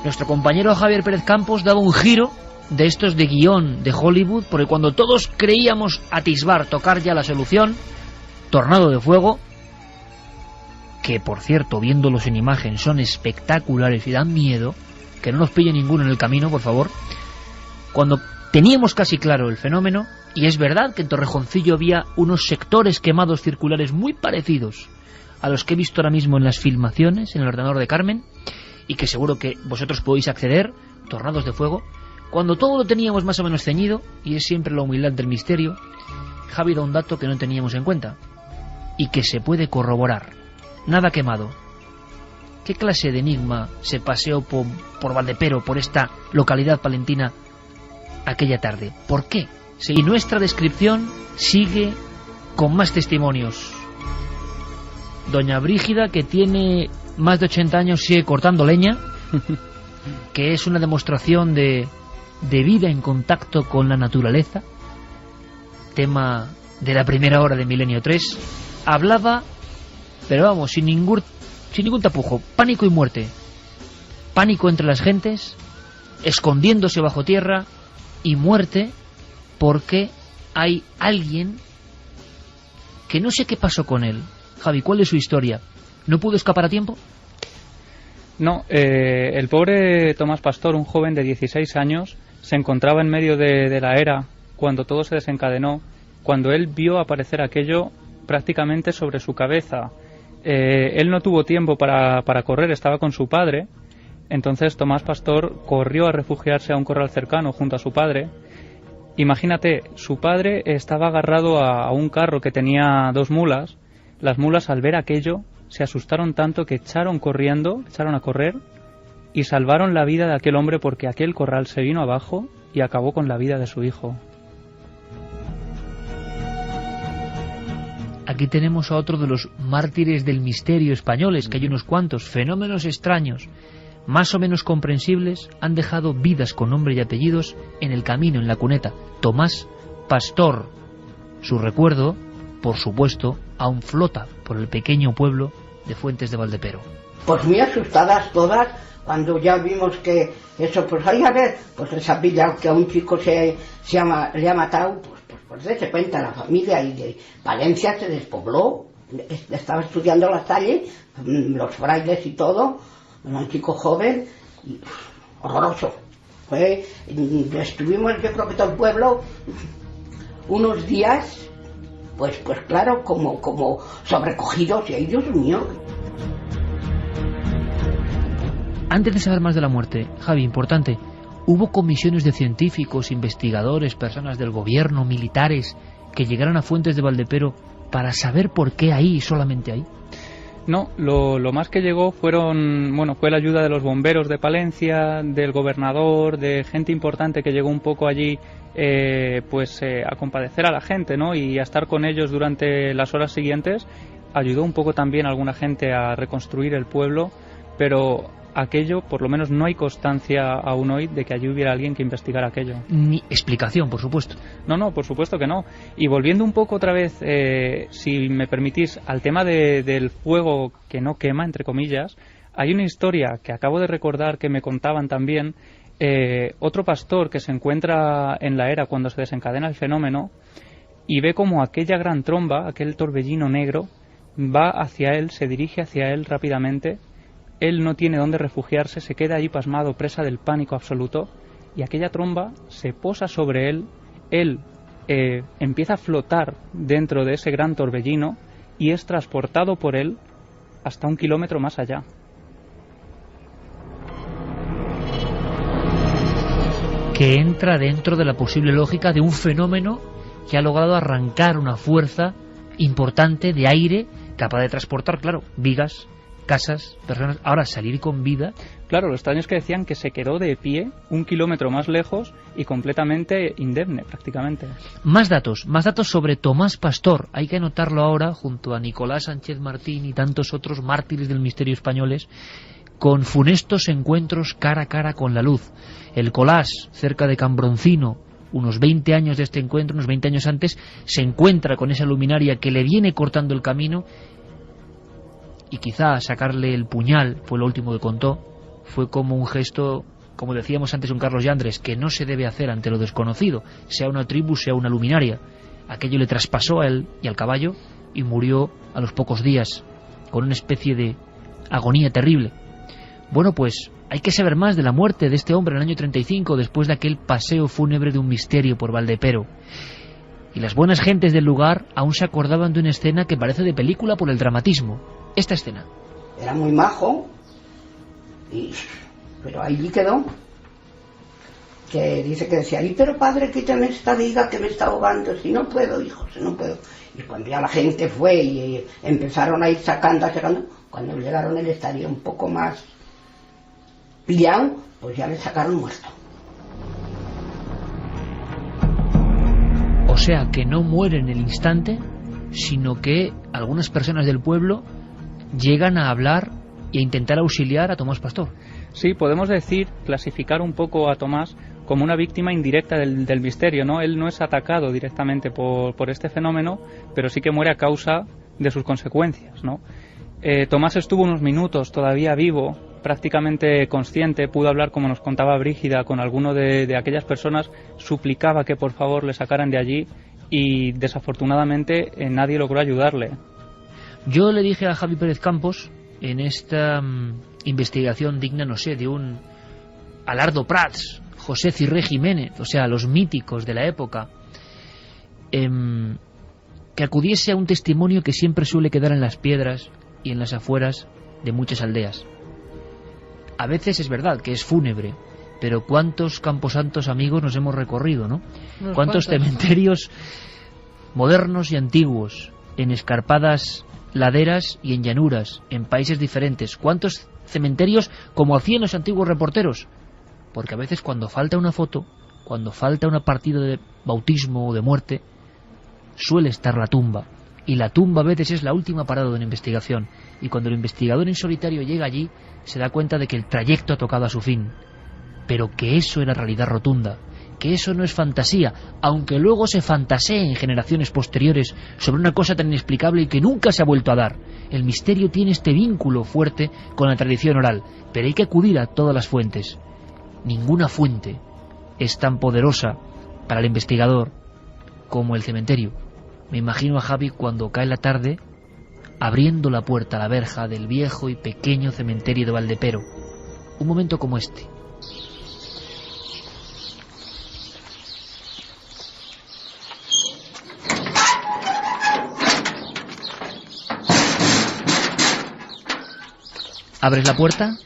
Nuestro compañero Javier Pérez Campos daba un giro de estos de guión de Hollywood, porque cuando todos creíamos atisbar, tocar ya la solución, Tornado de Fuego, que por cierto, viéndolos en imagen, son espectaculares y dan miedo, que no nos pille ninguno en el camino, por favor. Cuando teníamos casi claro el fenómeno, y es verdad que en Torrejoncillo había unos sectores quemados circulares muy parecidos a los que he visto ahora mismo en las filmaciones, en el ordenador de Carmen, y que seguro que vosotros podéis acceder, Tornados de Fuego. Cuando todo lo teníamos más o menos ceñido, y es siempre la humildad del misterio, Javi da un dato que no teníamos en cuenta, y que se puede corroborar. Nada quemado. ¿Qué clase de enigma se paseó por Valdepero, por esta localidad palentina, aquella tarde? ¿Por qué? Y nuestra descripción sigue con más testimonios. Doña Brígida, que tiene más de 80 años, sigue cortando leña, que es una demostración de vida en contacto con la naturaleza. Tema de la primera hora de Milenio 3. Hablaba, pero vamos, sin ningún tapujo, pánico y muerte. Pánico entre las gentes, escondiéndose bajo tierra, y muerte porque hay alguien que no sé qué pasó con él. Javi, ¿cuál es su historia? ¿No pudo escapar a tiempo? No, el pobre Tomás Pastor, un joven de 16 años, se encontraba en medio de la era cuando todo se desencadenó, cuando él vio aparecer aquello prácticamente sobre su cabeza. Él no tuvo tiempo para correr, estaba con su padre. Entonces Tomás Pastor corrió a refugiarse a un corral cercano junto a su padre. Imagínate, su padre estaba agarrado a un carro que tenía 2 mulas. Las mulas, al ver aquello, se asustaron tanto que echaron a correr y salvaron la vida de aquel hombre, porque aquel corral se vino abajo y acabó con la vida de su hijo. Aquí tenemos a otro de los mártires del misterio españoles, que hay unos cuantos. Fenómenos extraños, más o menos comprensibles, han dejado vidas con nombre y apellidos en el camino, en la cuneta. Tomás Pastor. Su recuerdo, por supuesto, aún flota por el pequeño pueblo de Fuentes de Valdepero. Pues muy asustadas todas, cuando ya vimos que eso, pues ahí a ver, pues esa villa que a un chico le ha matado, pues se cuenta la familia, y de Valencia se despobló, estaba estudiando la Salle, los frailes y todo, un chico joven, y, horroroso. Estuvimos, yo creo que todo el pueblo, unos días, pues claro, como sobrecogidos, y ay, Dios mío. Antes de saber más de la muerte, Javi, importante, ¿hubo comisiones de científicos, investigadores, personas del gobierno, militares, que llegaron a Fuentes de Valdepero para saber por qué ahí, solamente ahí? No, lo más que llegó fue la ayuda de los bomberos de Palencia, del gobernador, de gente importante que llegó un poco allí a compadecer a la gente, ¿no? Y a estar con ellos durante las horas siguientes. Ayudó un poco también a alguna gente a reconstruir el pueblo, pero aquello, por lo menos no hay constancia aún hoy de que allí hubiera alguien que investigara aquello. Ni explicación, por supuesto. No, por supuesto que no. Y volviendo un poco otra vez, si me permitís, al tema del fuego que no quema, entre comillas, hay una historia que acabo de recordar que me contaban también. Otro pastor que se encuentra en la era cuando se desencadena el fenómeno y ve como aquella gran tromba, aquel torbellino negro, va hacia él, se dirige hacia él rápidamente. Él no tiene dónde refugiarse, se queda ahí pasmado, presa del pánico absoluto, y aquella tromba se posa sobre él. Él empieza a flotar dentro de ese gran torbellino y es transportado por él hasta 1 kilómetro más allá. Que entra dentro de la posible lógica de un fenómeno que ha logrado arrancar una fuerza importante de aire capaz de transportar, claro, vigas, casas, personas. Ahora, salir con vida. Claro, los extraños que decían que se quedó de pie 1 kilómetro más lejos y completamente indemne, prácticamente. Más datos sobre Tomás Pastor. Hay que anotarlo ahora junto a Nicolás Sánchez Martín y tantos otros mártires del misterio españoles, con funestos encuentros cara a cara con la luz. El Colás, cerca de Cambroncino, unos 20 años de este encuentro, unos 20 años antes, se encuentra con esa luminaria que le viene cortando el camino, y quizá sacarle el puñal, fue lo último que contó, fue como un gesto, como decíamos antes un Carlos Yandres, que no se debe hacer ante lo desconocido, sea una tribu, sea una luminaria. Aquello le traspasó a él y al caballo y murió a los pocos días, con una especie de agonía terrible. Bueno, pues hay que saber más de la muerte de este hombre en el año 35, después de aquel paseo fúnebre de un misterio por Valdepero. Y las buenas gentes del lugar aún se acordaban de una escena que parece de película por el dramatismo. Esta escena. Era muy majo, pero allí quedó. Que dice que decía, y pero padre, quítame esta viga que me está ahogando, si no puedo, hijo, si no puedo. Y cuando ya la gente fue y empezaron a ir sacando, cuando llegaron él estaría un poco más pillado, pues ya le sacaron muerto. O sea, que no muere en el instante, sino que algunas personas del pueblo llegan a hablar y a intentar auxiliar a Tomás Pastor. Sí, podemos decir, clasificar un poco a Tomás como una víctima indirecta del misterio, ¿no? Él no es atacado directamente por este fenómeno, pero sí que muere a causa de sus consecuencias, ¿no? Tomás estuvo unos minutos todavía vivo, prácticamente consciente, pudo hablar, como nos contaba Brígida, con alguno de aquellas personas, suplicaba que por favor le sacaran de allí y desafortunadamente nadie logró ayudarle. Yo le dije a Javi Pérez Campos, en esta investigación digna, no sé, de un Alardo Prats, José Cirré Jiménez, o sea, los míticos de la época, que acudiese a un testimonio que siempre suele quedar en las piedras y en las afueras de muchas aldeas. A veces es verdad que es fúnebre, pero ¿cuántos camposantos amigos nos hemos recorrido, no? ¿Cuántos cementerios modernos y antiguos, en escarpadas laderas y en llanuras, en países diferentes? ¿Cuántos cementerios como hacían los antiguos reporteros? Porque a veces cuando falta una foto, cuando falta una partida de bautismo o de muerte, suele estar la tumba. Y la tumba a veces es la última parada de una investigación. Y cuando el investigador en solitario llega allí, se da cuenta de que el trayecto ha tocado a su fin. Pero que eso era realidad rotunda, que eso no es fantasía, aunque luego se fantasee en generaciones posteriores sobre una cosa tan inexplicable y que nunca se ha vuelto a dar. El misterio tiene este vínculo fuerte con la tradición oral, pero hay que acudir a todas las fuentes. Ninguna fuente es tan poderosa para el investigador como el cementerio. Me imagino a Javi cuando cae la tarde abriendo la puerta a la verja del viejo y pequeño cementerio de Valdepero. Un momento como este. Abres la puerta,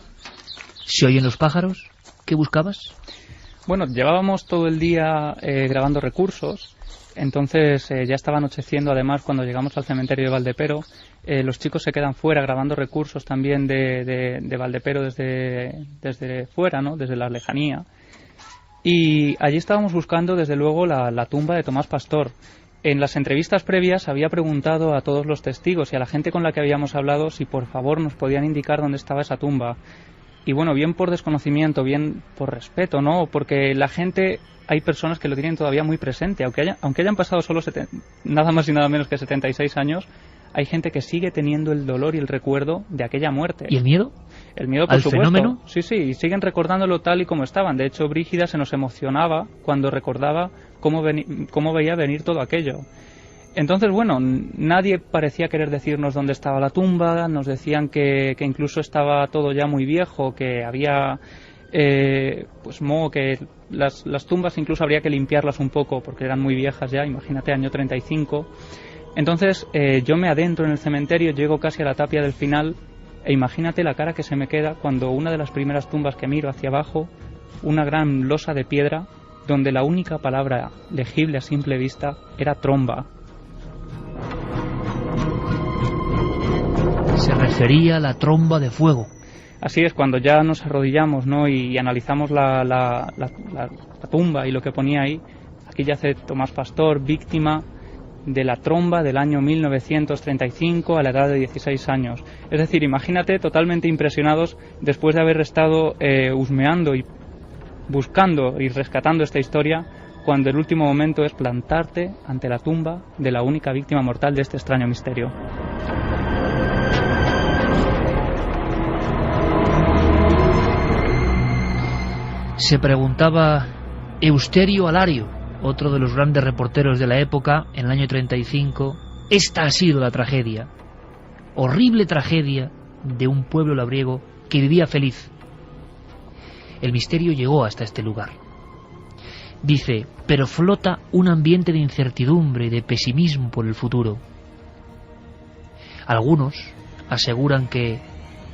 se oyen los pájaros. ¿Qué buscabas? Bueno, llevábamos todo el día grabando recursos, entonces ya estaba anocheciendo además cuando llegamos al cementerio de Valdepero. Los chicos se quedan fuera grabando recursos también de Valdepero desde fuera, ¿no? Desde la lejanía. Y allí estábamos buscando desde luego la tumba de Tomás Pastor. En las entrevistas previas había preguntado a todos los testigos y a la gente con la que habíamos hablado si por favor nos podían indicar dónde estaba esa tumba. Y bueno, bien por desconocimiento, bien por respeto, ¿no? Porque la gente, hay personas que lo tienen todavía muy presente, aunque hayan pasado solo nada más y nada menos que 76 años, hay gente que sigue teniendo el dolor y el recuerdo de aquella muerte. ¿Y el miedo? El miedo, por supuesto. ¿Al fenómeno? Sí, y siguen recordándolo tal y como estaban. De hecho, Brígida se nos emocionaba cuando recordaba cómo veía venir todo aquello. Entonces, bueno, nadie parecía querer decirnos dónde estaba la tumba, nos decían que incluso estaba todo ya muy viejo, que había pues moho, que las tumbas incluso habría que limpiarlas un poco porque eran muy viejas ya, imagínate, año 35. Entonces yo me adentro en el cementerio, llego casi a la tapia del final e imagínate la cara que se me queda cuando una de las primeras tumbas que miro hacia abajo, una gran losa de piedra donde la única palabra legible a simple vista era tromba. Se refería a la tromba de fuego. Así es, cuando ya nos arrodillamos, ¿no? y analizamos la tumba y lo que ponía ahí, aquí yace Tomás Pastor, víctima de la tromba del año 1935 a la edad de 16 años. Es decir, imagínate totalmente impresionados después de haber estado husmeando y buscando y rescatando esta historia, cuando el último momento es plantarte ante la tumba de la única víctima mortal de este extraño misterio. Se preguntaba Eusterio Alario, otro de los grandes reporteros de la época, en el año 35. Esta ha sido la tragedia, horrible tragedia de un pueblo labriego que vivía feliz. El misterio llegó hasta este lugar. Dice, pero flota un ambiente de incertidumbre y de pesimismo por el futuro. Algunos aseguran que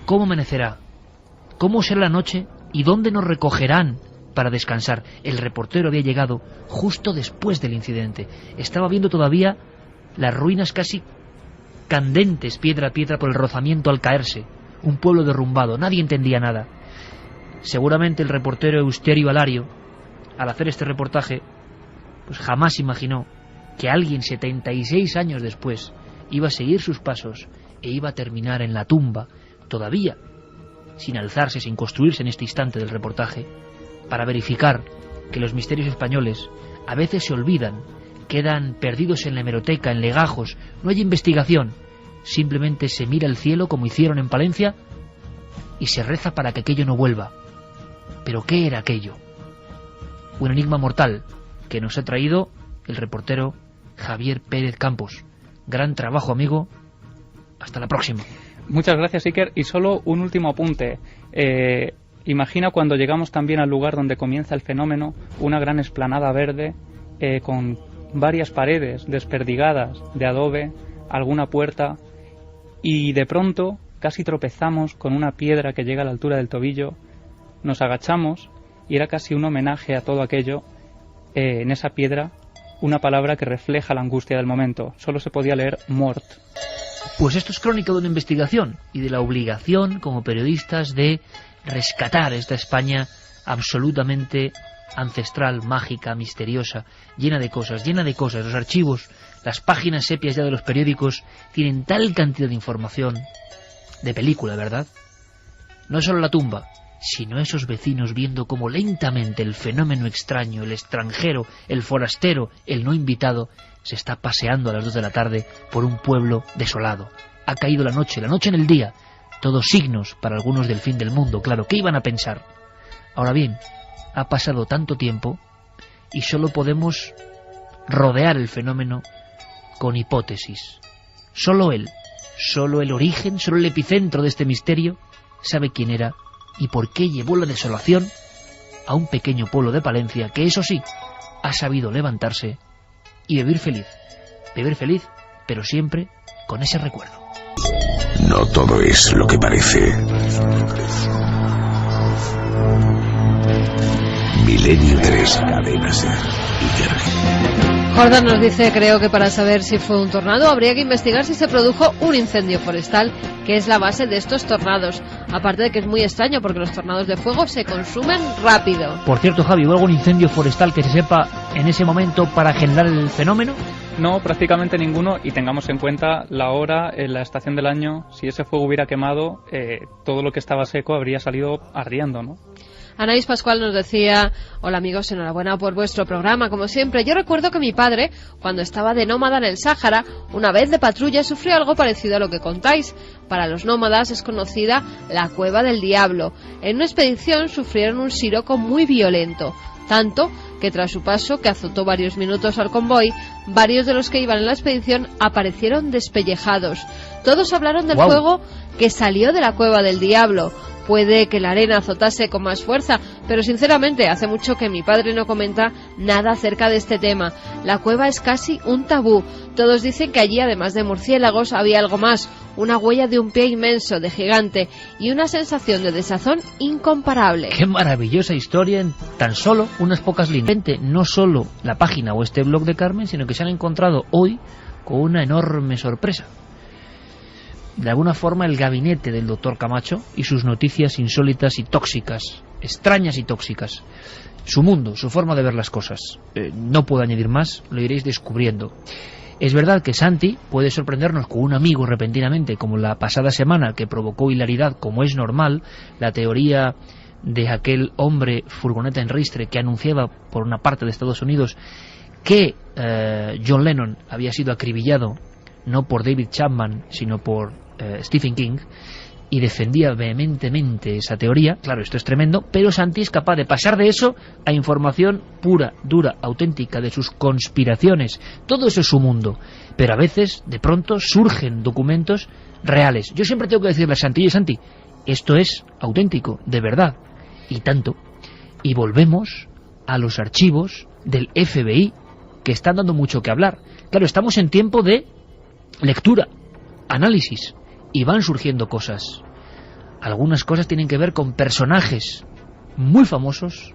¿cómo amanecerá? ¿Cómo será la noche? ¿Y dónde nos recogerán para descansar? El reportero había llegado justo después del incidente. Estaba viendo todavía las ruinas casi candentes, piedra a piedra, por el rozamiento al caerse. Un pueblo derrumbado, nadie entendía nada. Seguramente el reportero Eusterio Alario, al hacer este reportaje, pues jamás imaginó que alguien 76 años después iba a seguir sus pasos e iba a terminar en la tumba, todavía sin alzarse, sin construirse en este instante del reportaje, para verificar que los misterios españoles a veces se olvidan, quedan perdidos en la hemeroteca, en legajos, no hay investigación, simplemente se mira el cielo como hicieron en Palencia y se reza para que aquello no vuelva. ¿Pero qué era aquello? Un enigma mortal que nos ha traído el reportero Javier Pérez Campos. Gran trabajo, amigo. Hasta la próxima. Muchas gracias, Iker. Y solo un último apunte. Imagina cuando llegamos también al lugar donde comienza el fenómeno, una gran explanada verde con varias paredes desperdigadas de adobe, alguna puerta, y de pronto casi tropezamos con una piedra que llega a la altura del tobillo. Nos agachamos y era casi un homenaje a todo aquello. En esa piedra, una palabra que refleja la angustia del momento. Solo se podía leer mort. Pues esto es crónica de una investigación y de la obligación como periodistas de rescatar esta España absolutamente ancestral, mágica, misteriosa, llena de cosas. Los archivos, las páginas sepias ya de los periódicos tienen tal cantidad de información, de película, ¿verdad? No solo la tumba, sino esos vecinos viendo cómo lentamente el fenómeno extraño, el extranjero, el forastero, el no invitado, se está paseando a las 2 de la tarde por un pueblo desolado. Ha caído la noche en el día, todos signos para algunos del fin del mundo, claro, ¿qué iban a pensar? Ahora bien, ha pasado tanto tiempo y solo podemos rodear el fenómeno con hipótesis. Solo él, solo el origen, solo el epicentro de este misterio sabe quién era y por qué llevó la desolación a un pequeño pueblo de Palencia que, eso sí, ha sabido levantarse y vivir feliz, pero siempre con ese recuerdo. No todo es lo que parece. Milenio 3, Cadena SER, Iker. Jordan nos dice, creo que para saber si fue un tornado habría que investigar si se produjo un incendio forestal, que es la base de estos tornados. Aparte de que es muy extraño porque los tornados de fuego se consumen rápido. Por cierto, Javi, ¿hubo algún incendio forestal que se sepa en ese momento para generar el fenómeno? No, prácticamente ninguno, y tengamos en cuenta la hora, la estación del año. Si ese fuego hubiera quemado, todo lo que estaba seco habría salido ardiendo, ¿no? Anaís Pascual nos decía, hola amigos, enhorabuena por vuestro programa, como siempre. Yo recuerdo que mi padre, cuando estaba de nómada en el Sáhara, una vez de patrulla sufrió algo parecido a lo que contáis. Para los nómadas es conocida la Cueva del Diablo. En una expedición sufrieron un siroco muy violento, tanto que tras su paso, que azotó varios minutos al convoy, varios de los que iban en la expedición aparecieron despellejados. Todos hablaron del fuego que salió de la Cueva del Diablo. Puede que la arena azotase con más fuerza, pero sinceramente hace mucho que mi padre no comenta nada acerca de este tema. La cueva es casi un tabú. Todos dicen que allí, además de murciélagos, había algo más, una huella de un pie inmenso, de gigante, y una sensación de desazón incomparable. ¡Qué maravillosa historia en tan solo unas pocas líneas! No solo la página o este blog de Carmen, sino que se han encontrado hoy con una enorme sorpresa. De alguna forma el gabinete del doctor Camacho y sus noticias insólitas y tóxicas, extrañas y tóxicas. Su mundo, su forma de ver las cosas. No puedo añadir más, lo iréis descubriendo. Es verdad que Santi puede sorprendernos con un amigo repentinamente, como la pasada semana, que provocó hilaridad, como es normal, la teoría de aquel hombre furgoneta en ristre que anunciaba por una parte de Estados Unidos que John Lennon había sido acribillado no por David Chapman, sino por Stephen King. y defendía vehementemente esa teoría. Claro, esto es tremendo, pero Santi es capaz de pasar de eso a información pura, dura, auténtica, de sus conspiraciones. Todo eso es su mundo, pero a veces, de pronto, surgen documentos reales. Yo siempre tengo que decirle a Santi, oye, Santi, esto es auténtico, de verdad, y tanto. Y volvemos a los archivos del FBI, que están dando mucho que hablar. Claro, estamos en tiempo de lectura, análisis, y van surgiendo cosas. Algunas cosas tienen que ver con personajes muy famosos,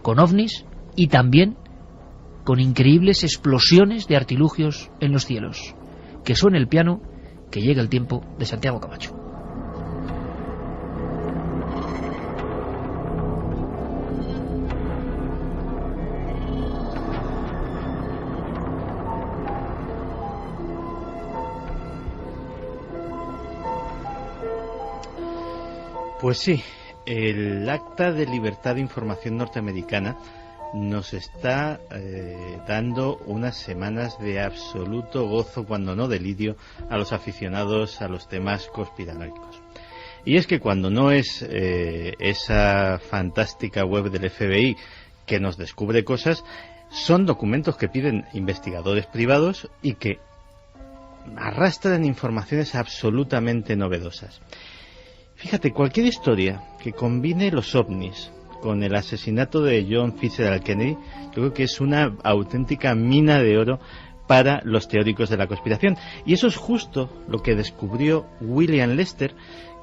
con ovnis y también con increíbles explosiones de artilugios en los cielos. Que suene el piano, que llega el tiempo de Santiago Camacho. Pues sí, el Acta de Libertad de Información norteamericana nos está dando unas semanas de absoluto gozo, cuando no delirio, a los aficionados a los temas conspiranoicos. Y es que cuando no es esa fantástica web del FBI que nos descubre cosas, son documentos que piden investigadores privados y que arrastran informaciones absolutamente novedosas. Fíjate, cualquier historia que combine los ovnis con el asesinato de John Fitzgerald Kennedy, yo creo que es una auténtica mina de oro para los teóricos de la conspiración. Y eso es justo lo que descubrió William Lester,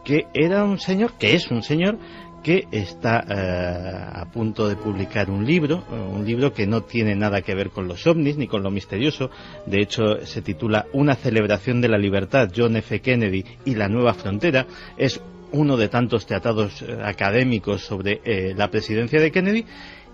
que era un señor, que es un señor, que está a punto de publicar un libro que no tiene nada que ver con los ovnis ni con lo misterioso. De hecho, se titula Una celebración de la libertad, John F. Kennedy y la nueva frontera. Es uno de tantos tratados académicos sobre la presidencia de Kennedy,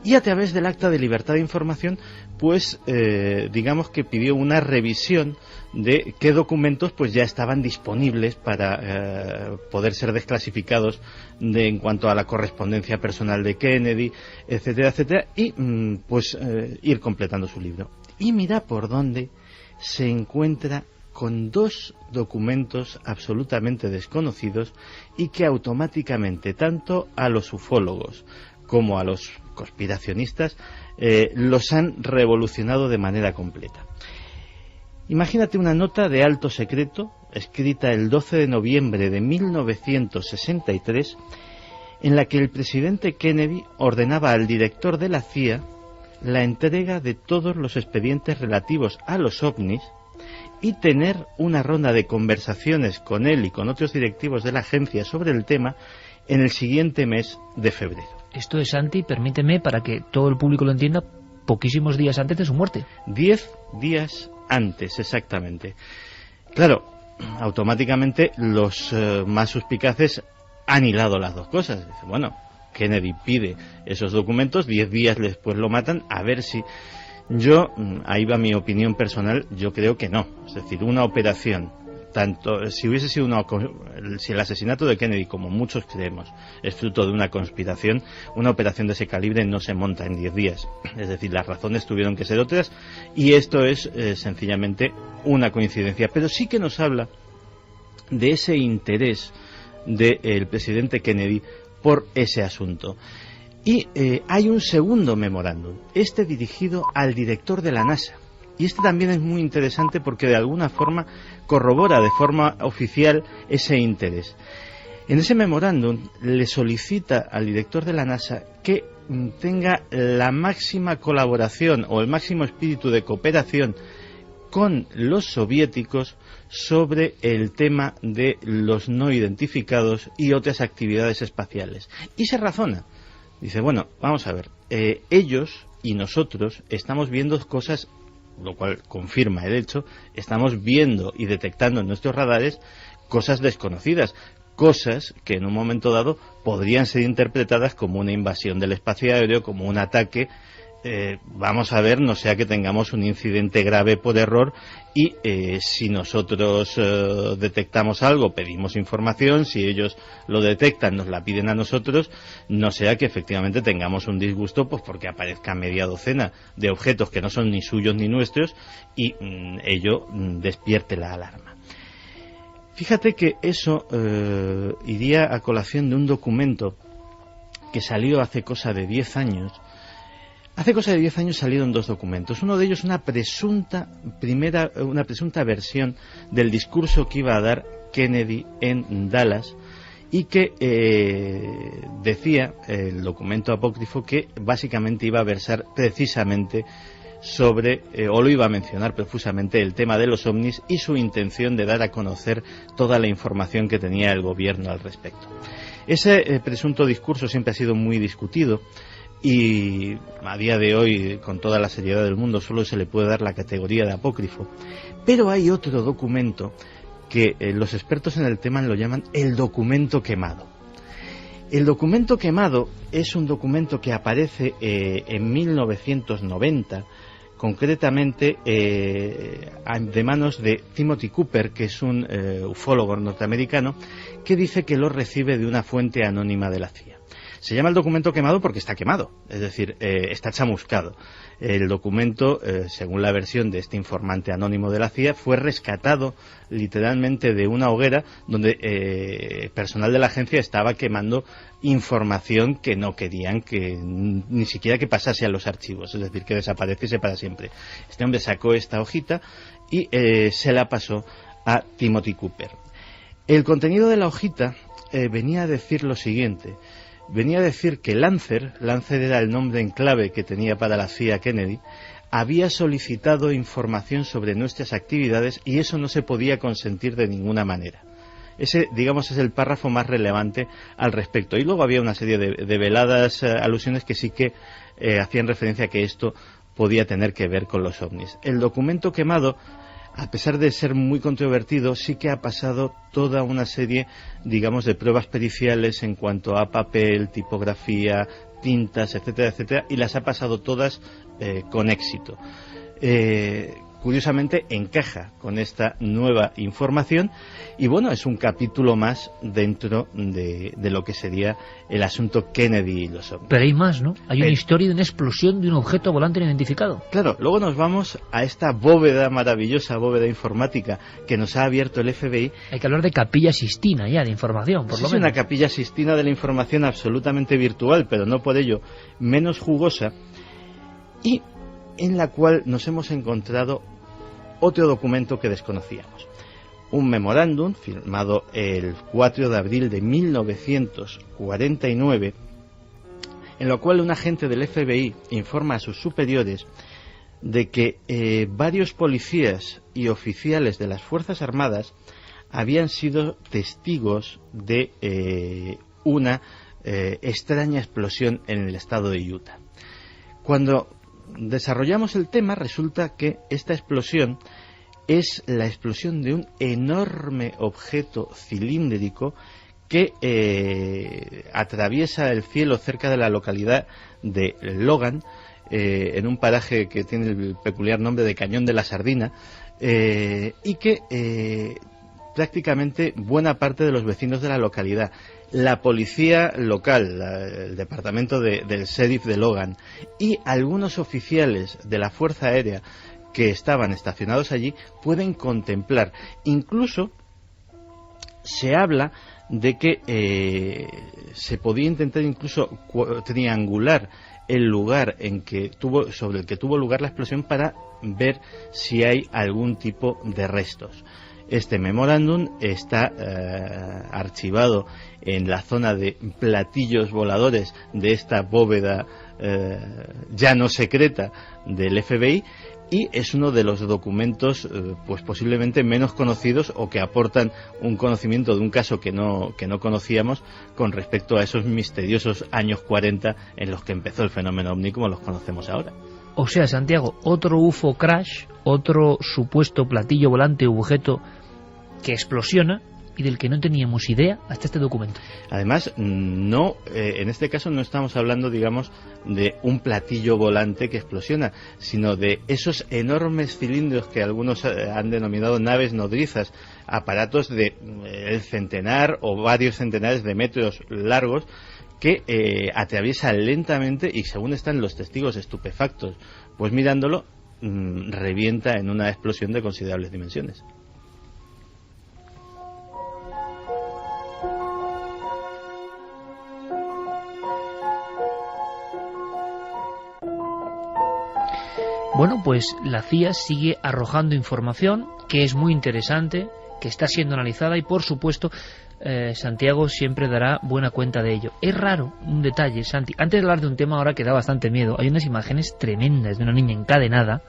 y a través del Acta de Libertad de Información, pues digamos que pidió una revisión de qué documentos pues ya estaban disponibles para poder ser desclasificados en cuanto a la correspondencia personal de Kennedy, etcétera, etcétera, y pues ir completando su libro. Y mira por dónde se encuentra con dos documentos absolutamente desconocidos y que automáticamente tanto a los ufólogos como a los conspiracionistas los han revolucionado de manera completa. Imagínate una nota de alto secreto escrita el 12 de noviembre de 1963 en la que el presidente Kennedy ordenaba al director de la CIA la entrega de todos los expedientes relativos a los ovnis y tener una ronda de conversaciones con él y con otros directivos de la agencia sobre el tema en el siguiente mes de febrero. Esto es, Santi, permíteme, para que todo el público lo entienda, poquísimos días antes de su muerte. 10 días antes, exactamente. Claro, automáticamente los más suspicaces han hilado las dos cosas. Dice, bueno, Kennedy pide esos documentos, 10 días después lo matan, a ver si... Yo, ahí va mi opinión personal, yo creo que no. Es decir, una operación, tanto si hubiese sido si el asesinato de Kennedy, como muchos creemos, es fruto de una conspiración, una operación de ese calibre no se monta en 10 días. Es decir, las razones tuvieron que ser otras, y esto es sencillamente una coincidencia. Pero sí que nos habla de ese interés del presidente Kennedy por ese asunto. Y hay un segundo memorándum, este dirigido al director de la NASA. Y este también es muy interesante porque de alguna forma corrobora de forma oficial ese interés. En ese memorándum le solicita al director de la NASA que tenga la máxima colaboración o el máximo espíritu de cooperación con los soviéticos sobre el tema de los no identificados y otras actividades espaciales. Y se razona. Dice, bueno, vamos a ver, ellos y nosotros estamos viendo cosas, lo cual confirma el hecho, estamos viendo y detectando en nuestros radares cosas desconocidas, cosas que en un momento dado podrían ser interpretadas como una invasión del espacio aéreo, como un ataque. Vamos a ver, no sea que tengamos un incidente grave por error y si nosotros detectamos algo, pedimos información, si ellos lo detectan, nos la piden a nosotros, no sea que efectivamente tengamos un disgusto pues porque aparezca media docena de objetos que no son ni suyos ni nuestros y ello despierte la alarma. Fíjate que eso iría a colación de un documento que salió hace cosa de 10 años. Hace cosa de 10 años salieron dos documentos. Uno de ellos una presunta versión del discurso que iba a dar Kennedy en Dallas, y que decía el documento apócrifo que básicamente iba a versar precisamente sobre, o lo iba a mencionar profusamente, el tema de los ovnis y su intención de dar a conocer toda la información que tenía el gobierno al respecto. Ese presunto discurso siempre ha sido muy discutido y a día de hoy, con toda la seriedad del mundo, solo se le puede dar la categoría de apócrifo. Pero hay otro documento que los expertos en el tema lo llaman el documento quemado. El documento quemado es un documento que aparece en 1990, concretamente de manos de Timothy Cooper, que es un ufólogo norteamericano, que dice que lo recibe de una fuente anónima de la CIA. Se llama el documento quemado porque está quemado, es decir, está chamuscado. El documento, según la versión de este informante anónimo de la CIA, fue rescatado literalmente de una hoguera donde personal de la agencia estaba quemando información que no querían que ni siquiera que pasase a los archivos, es decir, que desapareciese para siempre. Este hombre sacó esta hojita y se la pasó a Timothy Cooper. El contenido de la hojita venía a decir lo siguiente. Venía a decir que Lancer era el nombre en clave que tenía para la CIA Kennedy, había solicitado información sobre nuestras actividades y eso no se podía consentir de ninguna manera. Ese, digamos, es el párrafo más relevante al respecto. Y luego había una serie de veladas alusiones que sí que hacían referencia a que esto podía tener que ver con los ovnis. El documento quemado, a pesar de ser muy controvertido, sí que ha pasado toda una serie, digamos, de pruebas periciales en cuanto a papel, tipografía, tintas, etcétera, etcétera, y las ha pasado todas con éxito. Curiosamente encaja con esta nueva información y bueno, es un capítulo más dentro de lo que sería el asunto Kennedy y los ovnis. Pero hay más, ¿no? Hay una historia de una explosión de un objeto volante no identificado. Claro, luego nos vamos a esta bóveda, maravillosa bóveda informática que nos ha abierto el FBI. Hay que hablar de Capilla Sistina ya, de información, por lo menos. Es una Capilla Sistina de la información absolutamente virtual, pero no por ello menos jugosa, y en la cual nos hemos encontrado otro documento que desconocíamos. Un memorándum firmado el 4 de abril de 1949, en lo cual un agente del FBI informa a sus superiores de que varios policías y oficiales de las Fuerzas Armadas habían sido testigos de una extraña explosión en el estado de Utah. Cuando desarrollamos el tema, resulta que esta explosión es la explosión de un enorme objeto cilíndrico que atraviesa el cielo cerca de la localidad de Logan, en un paraje que tiene el peculiar nombre de Cañón de la Sardina, y que prácticamente buena parte de los vecinos de la localidad, la policía local, el departamento del sheriff de Logan y algunos oficiales de la Fuerza Aérea que estaban estacionados allí pueden contemplar. Incluso se habla de que se podía intentar incluso triangular el lugar sobre el que tuvo lugar la explosión para ver si hay algún tipo de restos. Este memorándum está archivado en la zona de platillos voladores de esta bóveda ya no secreta del FBI, y es uno de los documentos pues posiblemente menos conocidos o que aportan un conocimiento de un caso que no conocíamos con respecto a esos misteriosos años 40 en los que empezó el fenómeno ovni como los conocemos ahora. O sea, Santiago, otro UFO crash, otro supuesto platillo volante u objeto que explosiona y del que no teníamos idea hasta este documento. Además, en este caso no estamos hablando, digamos, de un platillo volante que explosiona, sino de esos enormes cilindros que algunos han denominado naves nodrizas, aparatos de el centenar o varios centenares de metros largos que atraviesan lentamente y, según están los testigos estupefactos, pues mirándolo, revienta en una explosión de considerables dimensiones. Bueno, pues la CIA sigue arrojando información que es muy interesante, que está siendo analizada y, por supuesto, Santiago siempre dará buena cuenta de ello. Es raro un detalle, Santi. Antes de hablar de un tema ahora que da bastante miedo, hay unas imágenes tremendas de una niña encadenada.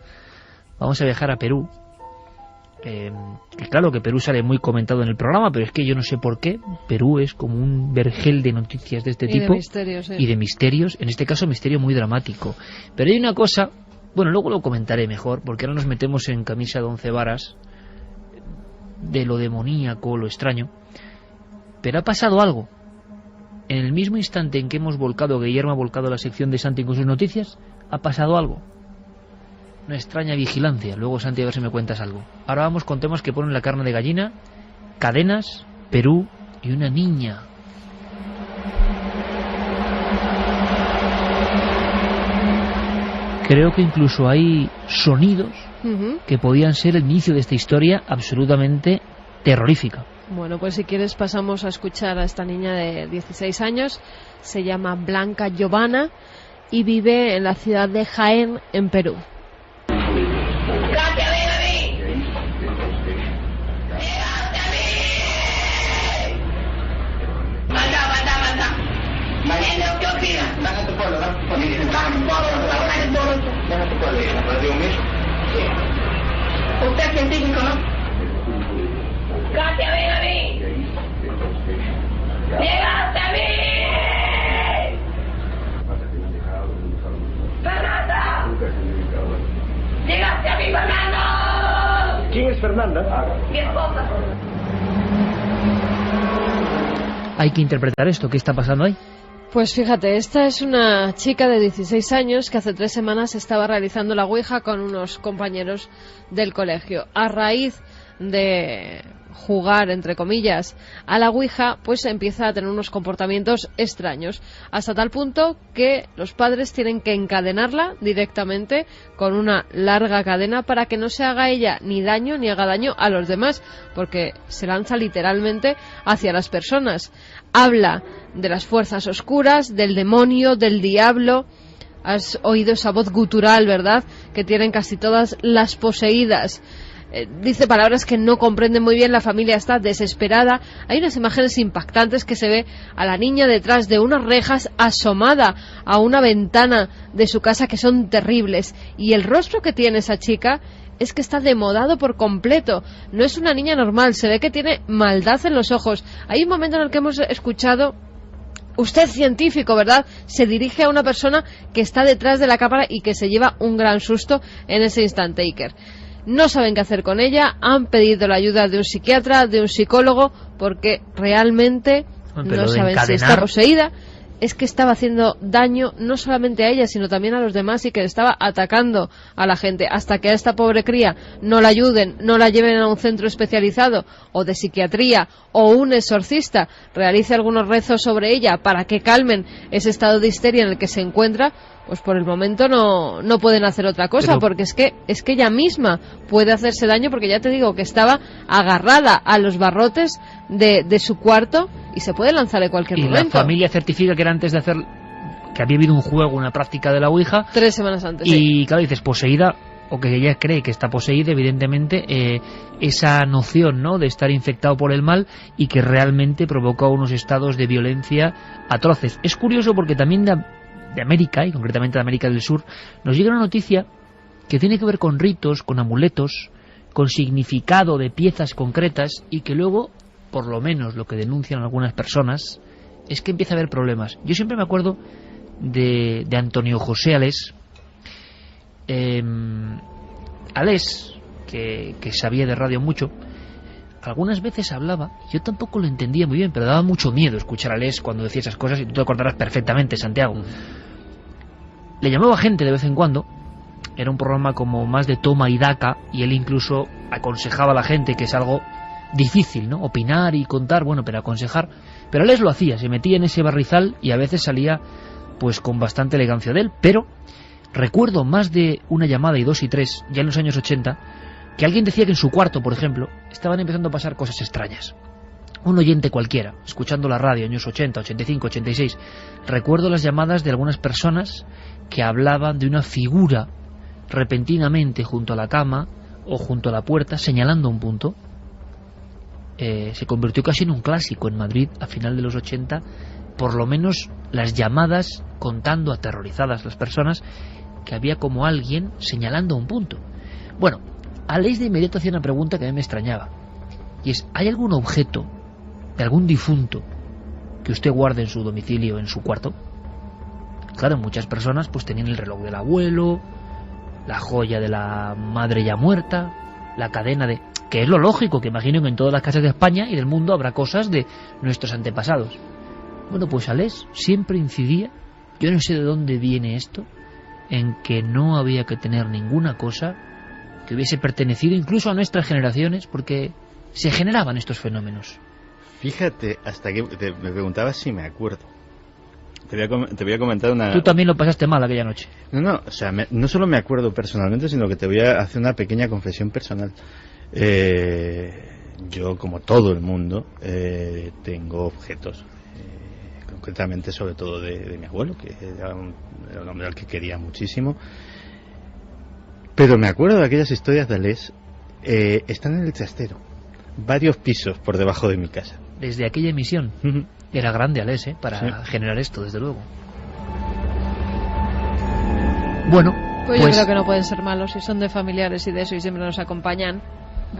Vamos a viajar a Perú. Que claro que Perú sale muy comentado en el programa, pero es que yo no sé por qué. Perú es como un vergel de noticias de este tipo. De misterios, y de misterios, en este caso misterio muy dramático. Pero hay una cosa, bueno, luego lo comentaré mejor, porque ahora nos metemos en camisa de 11 varas, de lo demoníaco, lo extraño. Pero ha pasado algo. En el mismo instante en que Guillermo ha volcado la sección de Santi con sus noticias, ha pasado algo. Una extraña vigilancia. Luego, Santi, a ver si me cuentas algo. Ahora vamos con temas que ponen la carne de gallina, cadenas, Perú y una niña. Creo que incluso hay sonidos que podían ser el inicio de esta historia absolutamente terrorífica. Bueno, pues si quieres pasamos a escuchar a esta niña de 16 años. Se llama Blanca Giovanna y vive en la ciudad de Jaén, en Perú. Usted es científico, ¿no? Katia, ven a mí. ¡Llegaste a mí! ¡Fernanda! ¡Llegaste a mí, Fernando! ¿Quién es Fernanda? Mi esposa. Hay que interpretar esto. ¿Qué está pasando ahí? Pues fíjate, esta es una chica de 16 años que hace 3 semanas estaba realizando la ouija con unos compañeros del colegio. A raíz de jugar, entre comillas, a la ouija, pues empieza a tener unos comportamientos extraños, hasta tal punto que los padres tienen que encadenarla directamente con una larga cadena para que no se haga ella ni daño ni haga daño a los demás, porque se lanza literalmente hacia las personas. Habla de las fuerzas oscuras, del demonio, del diablo. Has oído esa voz gutural, ¿verdad?, que tienen casi todas las poseídas. Dice palabras que no comprenden muy bien, la familia está desesperada. Hay unas imágenes impactantes que se ve a la niña detrás de unas rejas asomada a una ventana de su casa que son terribles. Y el rostro que tiene esa chica es que está demodado por completo. No es una niña normal, se ve que tiene maldad en los ojos. Hay un momento en el que hemos escuchado: usted científico, ¿verdad? Se dirige a una persona que está detrás de la cámara y que se lleva un gran susto en ese instante, Iker. No saben qué hacer con ella, han pedido la ayuda de un psiquiatra, de un psicólogo, porque realmente no saben si está poseída. Es que estaba haciendo daño no solamente a ella, sino también a los demás, y que estaba atacando a la gente. Hasta que a esta pobre cría no la ayuden, no la lleven a un centro especializado o de psiquiatría, o un exorcista realice algunos rezos sobre ella para que calmen ese estado de histeria en el que se encuentra, pues por el momento no pueden hacer otra cosa. Pero porque es que ella misma puede hacerse daño, porque ya te digo que estaba agarrada a los barrotes de su cuarto y se puede lanzar en cualquier momento. Y la familia certifica que era antes de hacer, que había habido un juego, una práctica de la ouija. 3 semanas antes. Y sí, claro, dices poseída, o que ella cree que está poseída, evidentemente, esa noción, ¿no?, de estar infectado por el mal, y que realmente provoca unos estados de violencia atroces. Es curioso porque también de América, y concretamente de América del Sur, nos llega una noticia que tiene que ver con ritos, con amuletos, con significado de piezas concretas, y que luego, por lo menos lo que denuncian algunas personas, es que empieza a haber problemas. Yo siempre me acuerdo de Antonio José Alés, Alés, que sabía de radio mucho. Algunas veces hablaba, yo tampoco lo entendía muy bien, pero daba mucho miedo escuchar a Alés cuando decía esas cosas, y tú te acordarás perfectamente, Santiago. Le llamaba gente de vez en cuando, era un programa como más de toma y daca, y él incluso aconsejaba a la gente, que es algo difícil, ¿no?, opinar y contar, bueno, pero aconsejar. Pero Alés lo hacía, se metía en ese barrizal y a veces salía pues con bastante elegancia de él. Pero recuerdo más de una llamada, y 2 y 3, ya en los años 80, que alguien decía que en su cuarto, por ejemplo, estaban empezando a pasar cosas extrañas. Un oyente cualquiera, escuchando la radio, años 80, 85, 86, recuerdo las llamadas de algunas personas que hablaban de una figura repentinamente junto a la cama o junto a la puerta, señalando un punto. Se convirtió casi en un clásico en Madrid a final de los 80, por lo menos las llamadas contando, aterrorizadas las personas, que había como alguien señalando un punto. Bueno, Aleix de inmediato hacía una pregunta que a mí me extrañaba, y es: ¿hay algún objeto de algún difunto que usted guarde en su domicilio, en su cuarto? Claro, muchas personas pues tenían el reloj del abuelo, la joya de la madre ya muerta, la cadena de... que es lo lógico, que imagino que en todas las casas de España y del mundo habrá cosas de nuestros antepasados. Bueno, pues Aleix siempre incidía, yo no sé de dónde viene esto, en que no había que tener ninguna cosa que hubiese pertenecido incluso a nuestras generaciones, porque se generaban estos fenómenos. Fíjate, hasta que me preguntabas si me acuerdo. Te voy a comentar una... Tú también lo pasaste mal aquella noche. No, o sea, no solo me acuerdo personalmente, sino que te voy a hacer una pequeña confesión personal. Yo, como todo el mundo, tengo objetos, concretamente sobre todo de mi abuelo, que era un hombre al que quería muchísimo. Pero me acuerdo de aquellas historias de Aleix. Están en el trastero, varios pisos por debajo de mi casa. Desde aquella emisión. Era grande Aleix, para generar esto, desde luego. Bueno, pues yo creo que no pueden ser malos si son de familiares y de eso y siempre nos acompañan.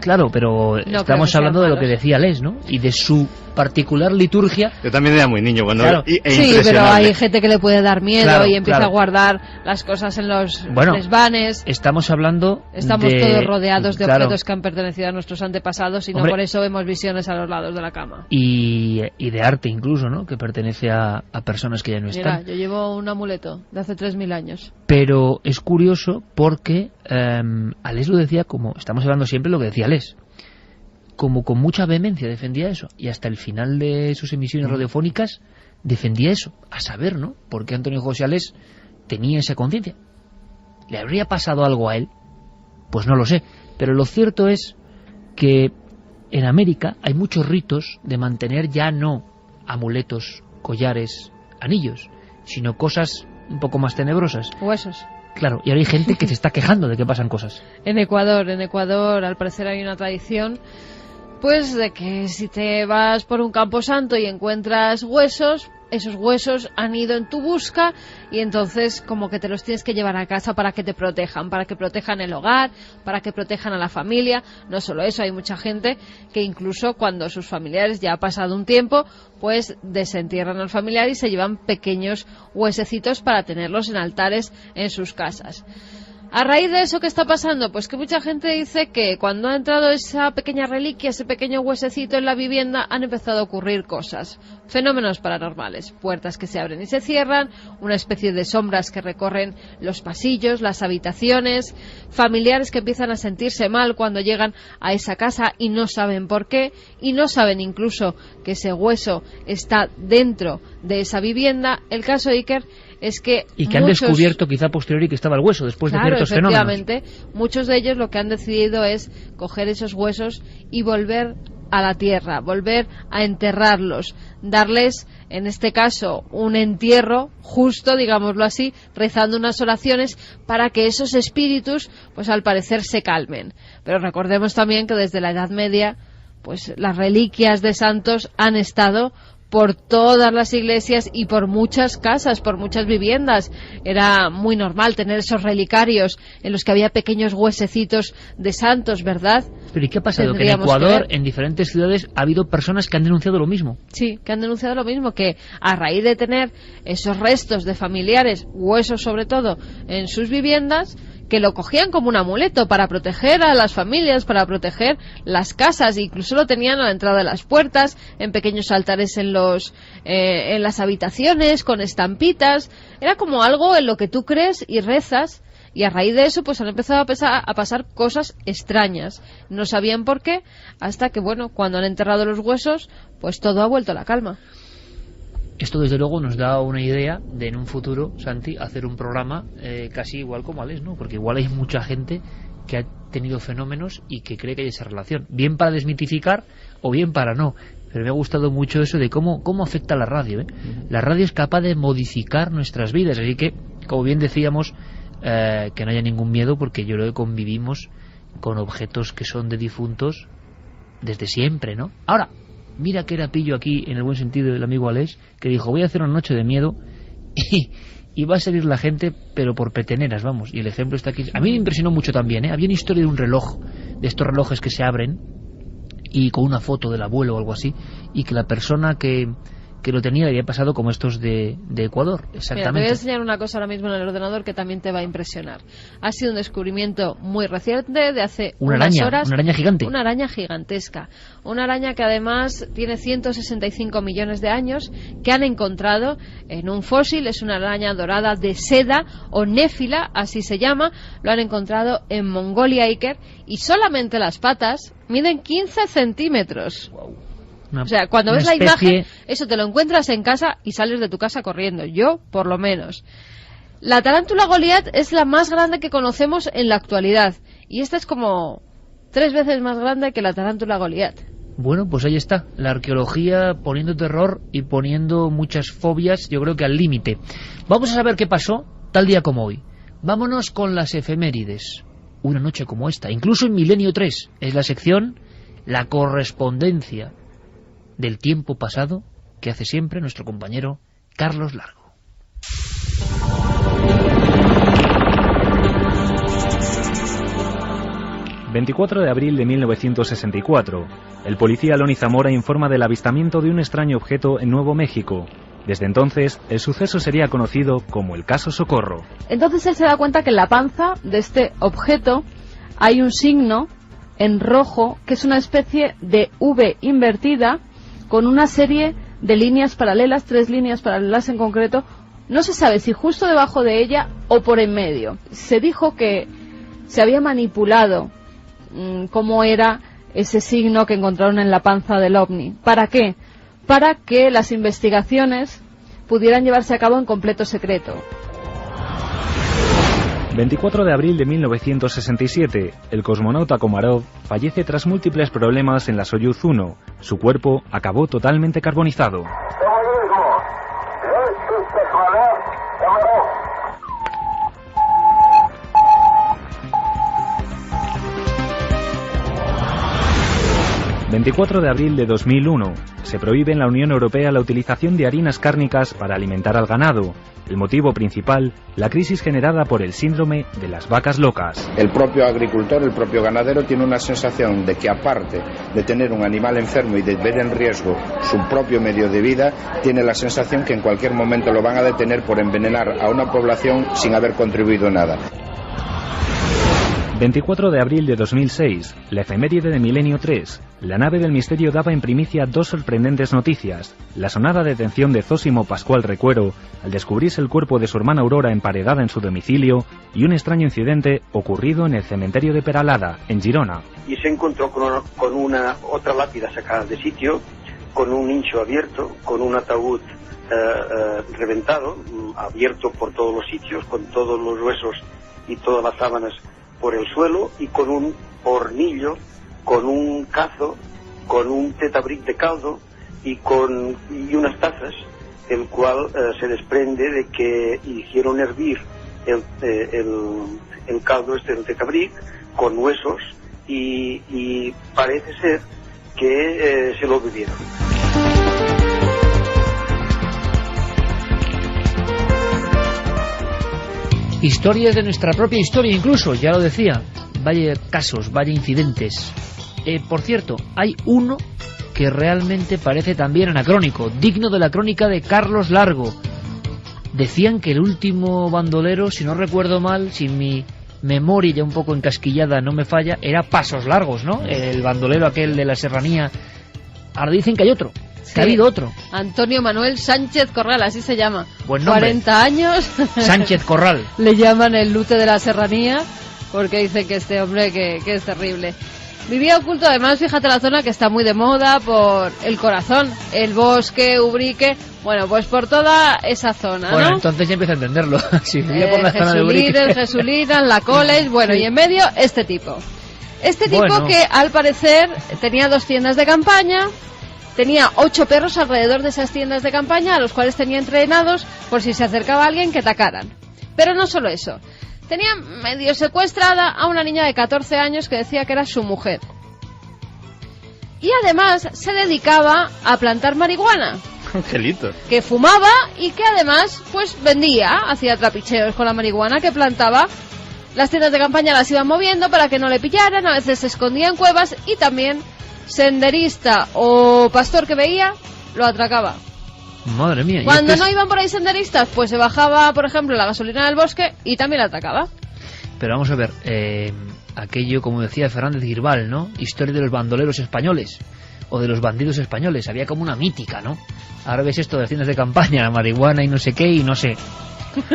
Claro, pero no estamos hablando de lo que decía Aleix, ¿no? Y de su particular liturgia. Yo también era muy niño cuando... Claro. Sí, pero hay gente que le puede dar miedo y empieza a guardar las cosas en los desvanes. Estamos hablando Estamos todos rodeados de objetos que han pertenecido a nuestros antepasados y no por eso vemos visiones a los lados de la cama. Y de arte incluso, ¿no? Que pertenece a personas que ya no están. Mira, yo llevo un amuleto de hace 3000 años. Pero es curioso porque Aleix lo decía como... Estamos hablando siempre de lo que decía Aleix, como con mucha vehemencia defendía eso, y hasta el final de sus emisiones radiofónicas defendía eso, a saber, ¿no? ¿Por qué Antonio José Aleix tenía esa conciencia? ¿Le habría pasado algo a él? Pues no lo sé, pero lo cierto es que en América hay muchos ritos de mantener ya no amuletos, collares, anillos, sino cosas un poco más tenebrosas. Huesos. Claro, y ahora hay gente que se está quejando de que pasan cosas. En Ecuador al parecer hay una tradición, pues de que si te vas por un camposanto y encuentras huesos, esos huesos han ido en tu busca y entonces como que te los tienes que llevar a casa para que te protejan, para que protejan el hogar, para que protejan a la familia. No solo eso, hay mucha gente que incluso cuando sus familiares ya ha pasado un tiempo, pues desentierran al familiar y se llevan pequeños huesecitos para tenerlos en altares en sus casas. A raíz de eso, ¿qué está pasando? Pues que mucha gente dice que cuando ha entrado esa pequeña reliquia, ese pequeño huesecito en la vivienda, han empezado a ocurrir cosas. Fenómenos paranormales, puertas que se abren y se cierran, una especie de sombras que recorren los pasillos, las habitaciones, familiares que empiezan a sentirse mal cuando llegan a esa casa y no saben por qué, y no saben incluso que ese hueso está dentro de esa vivienda. El caso de Iker es que y que han descubierto quizá a posteriori que estaba el hueso después de ciertos fenómenos. Muchos de ellos lo que han decidido es coger esos huesos y volver a la tierra, volver a enterrarlos, darles, en este caso, un entierro justo, digámoslo así, rezando unas oraciones para que esos espíritus, pues al parecer se calmen. Pero recordemos también que desde la Edad Media, pues las reliquias de santos han estado por todas las iglesias y por muchas casas, por muchas viviendas. Era muy normal tener esos relicarios en los que había pequeños huesecitos de santos, ¿verdad? Pero ¿y qué ha pasado? Que en Ecuador, en diferentes ciudades, ha habido personas que han denunciado lo mismo. Sí, que han denunciado lo mismo, que a raíz de tener esos restos de familiares, huesos sobre todo, en sus viviendas, que lo cogían como un amuleto para proteger a las familias, para proteger las casas, incluso lo tenían a la entrada de las puertas, en pequeños altares en las habitaciones, con estampitas. Era como algo en lo que tú crees y rezas, y a raíz de eso pues han empezado a pasar cosas extrañas. No sabían por qué, hasta que bueno, cuando han enterrado los huesos, pues todo ha vuelto a la calma. Esto desde luego nos da una idea de en un futuro, Santi, hacer un programa casi igual como Aleix, ¿no? Porque igual hay mucha gente que ha tenido fenómenos y que cree que hay esa relación, bien para desmitificar o bien para no. Pero me ha gustado mucho eso de cómo afecta la radio, ¿eh? La radio es capaz de modificar nuestras vidas, así que, como bien decíamos, que no haya ningún miedo, porque yo creo que convivimos con objetos que son de difuntos desde siempre, ¿no? Ahora, mira que era pillo aquí, en el buen sentido, del amigo Aleix, que dijo, voy a hacer una noche de miedo y va a salir la gente, pero por peteneras, vamos. Y el ejemplo está aquí. A mí me impresionó mucho también, ¿eh? Había una historia de un reloj, de estos relojes que se abren, y con una foto del abuelo o algo así, y que la persona que lo tenía le había pasado como estos de Ecuador, exactamente. Mira, te voy a enseñar una cosa ahora mismo en el ordenador que también te va a impresionar. Ha sido un descubrimiento muy reciente, de hace unas horas. Una araña gigante. Una araña gigantesca. Una araña que además tiene 165 millones de años, que han encontrado en un fósil. Es una araña dorada de seda, o néfila, así se llama. Lo han encontrado en Mongolia, Iker, y solamente las patas miden 15 centímetros. Wow. O sea, cuando ves la imagen, eso te lo encuentras en casa y sales de tu casa corriendo. Yo, por lo menos. La tarántula Goliat es la más grande que conocemos en la actualidad. Y esta es como 3 veces más grande que la tarántula Goliat. Bueno, pues ahí está. La arqueología poniendo terror y poniendo muchas fobias, yo creo que al límite. Vamos a saber qué pasó tal día como hoy. Vámonos con las efemérides. Una noche como esta. Incluso en Milenio 3 es la sección La correspondencia del tiempo pasado, que hace siempre nuestro compañero Carlos Largo. ...24 de abril de 1964... el policía Loni Zamora informa del avistamiento de un extraño objeto en Nuevo México. Desde entonces, el suceso sería conocido como el caso Socorro. Entonces él se da cuenta que en la panza de este objeto hay un signo en rojo, que es una especie de V invertida, con una serie de líneas paralelas, 3 líneas paralelas en concreto. No se sabe si justo debajo de ella o por en medio. Se dijo que se había manipulado cómo era ese signo que encontraron en la panza del ovni. ¿Para qué? Para que las investigaciones pudieran llevarse a cabo en completo secreto. 24 de abril de 1967, el cosmonauta Komarov fallece tras múltiples problemas en la Soyuz 1. Su cuerpo acabó totalmente carbonizado. 24 de abril de 2001. Se prohíbe en la Unión Europea la utilización de harinas cárnicas para alimentar al ganado. El motivo principal, la crisis generada por el síndrome de las vacas locas. El propio agricultor, el propio ganadero tiene una sensación de que, aparte de tener un animal enfermo y de ver en riesgo su propio medio de vida, tiene la sensación que en cualquier momento lo van a detener por envenenar a una población sin haber contribuido nada. 24 de abril de 2006, la efeméride de Milenio 3. La nave del misterio daba en primicia 2 sorprendentes noticias. La sonada detención de Zósimo Pascual Recuero al descubrirse el cuerpo de su hermana Aurora emparedada en su domicilio, y un extraño incidente ocurrido en el cementerio de Peralada, en Girona. Y se encontró con una otra lápida sacada de sitio, con un nicho abierto, con un ataúd reventado, abierto por todos los sitios, con todos los huesos y todas las sábanas por el suelo, y con un hornillo, con un cazo, con un tetabric de caldo y unas tazas, el cual se desprende de que hicieron hervir el caldo del tetabric con huesos y parece ser que se lo bebieron. Historias de nuestra propia historia incluso, ya lo decía. Vaya casos, vaya incidentes. Por cierto, hay uno que realmente parece también anacrónico, digno de la crónica de Carlos Largo. Decían que el último bandolero, si no recuerdo mal, si mi memoria ya un poco encasquillada no me falla, era Pasos Largos, ¿no? El bandolero aquel de la serranía. Ahora dicen que hay otro. Que ha habido otro. Antonio Manuel Sánchez Corral, así se llama. Buen nombre. 40 años. Sánchez Corral. Le llaman el Lute de la Serranía, porque dicen que este hombre que es terrible. Vivía oculto, además, fíjate la zona que está muy de moda por el Corazón, el Bosque, Ubrique, bueno, pues por toda esa zona, bueno, ¿no? Entonces ya empiezo a entenderlo. Si vivía por la zona de Ubrique. El Jesulitas, la College, bueno, sí. Y en medio este tipo. Este tipo bueno. Que al parecer tenía 2 tiendas de campaña. Tenía 8 perros alrededor de esas tiendas de campaña, a los cuales tenía entrenados por si se acercaba alguien que atacaran. Pero no solo eso, tenía medio secuestrada a una niña de 14 años que decía que era su mujer. Y además se dedicaba a plantar marihuana. Angelito. Que fumaba y que además pues vendía, hacía trapicheos con la marihuana que plantaba. Las tiendas de campaña las iban moviendo para que no le pillaran, a veces se escondía en cuevas y también senderista o pastor que veía, lo atracaba. Madre mía. Cuando no iban por ahí senderistas, pues se bajaba, por ejemplo, la gasolina del bosque y también la atracaba. Pero vamos a ver, aquello, como decía Fernández Girbal, ¿no? Historia de los bandoleros españoles o de los bandidos españoles. Había como una mítica, ¿no? Ahora ves esto de las tiendas de campaña, la marihuana y no sé qué, y no sé.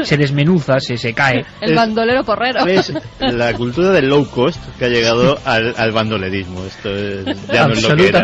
Se desmenuza, se cae. El bandolero porrero. Es la cultura del low cost que ha llegado al bandolerismo. Esto ya no es lo que era.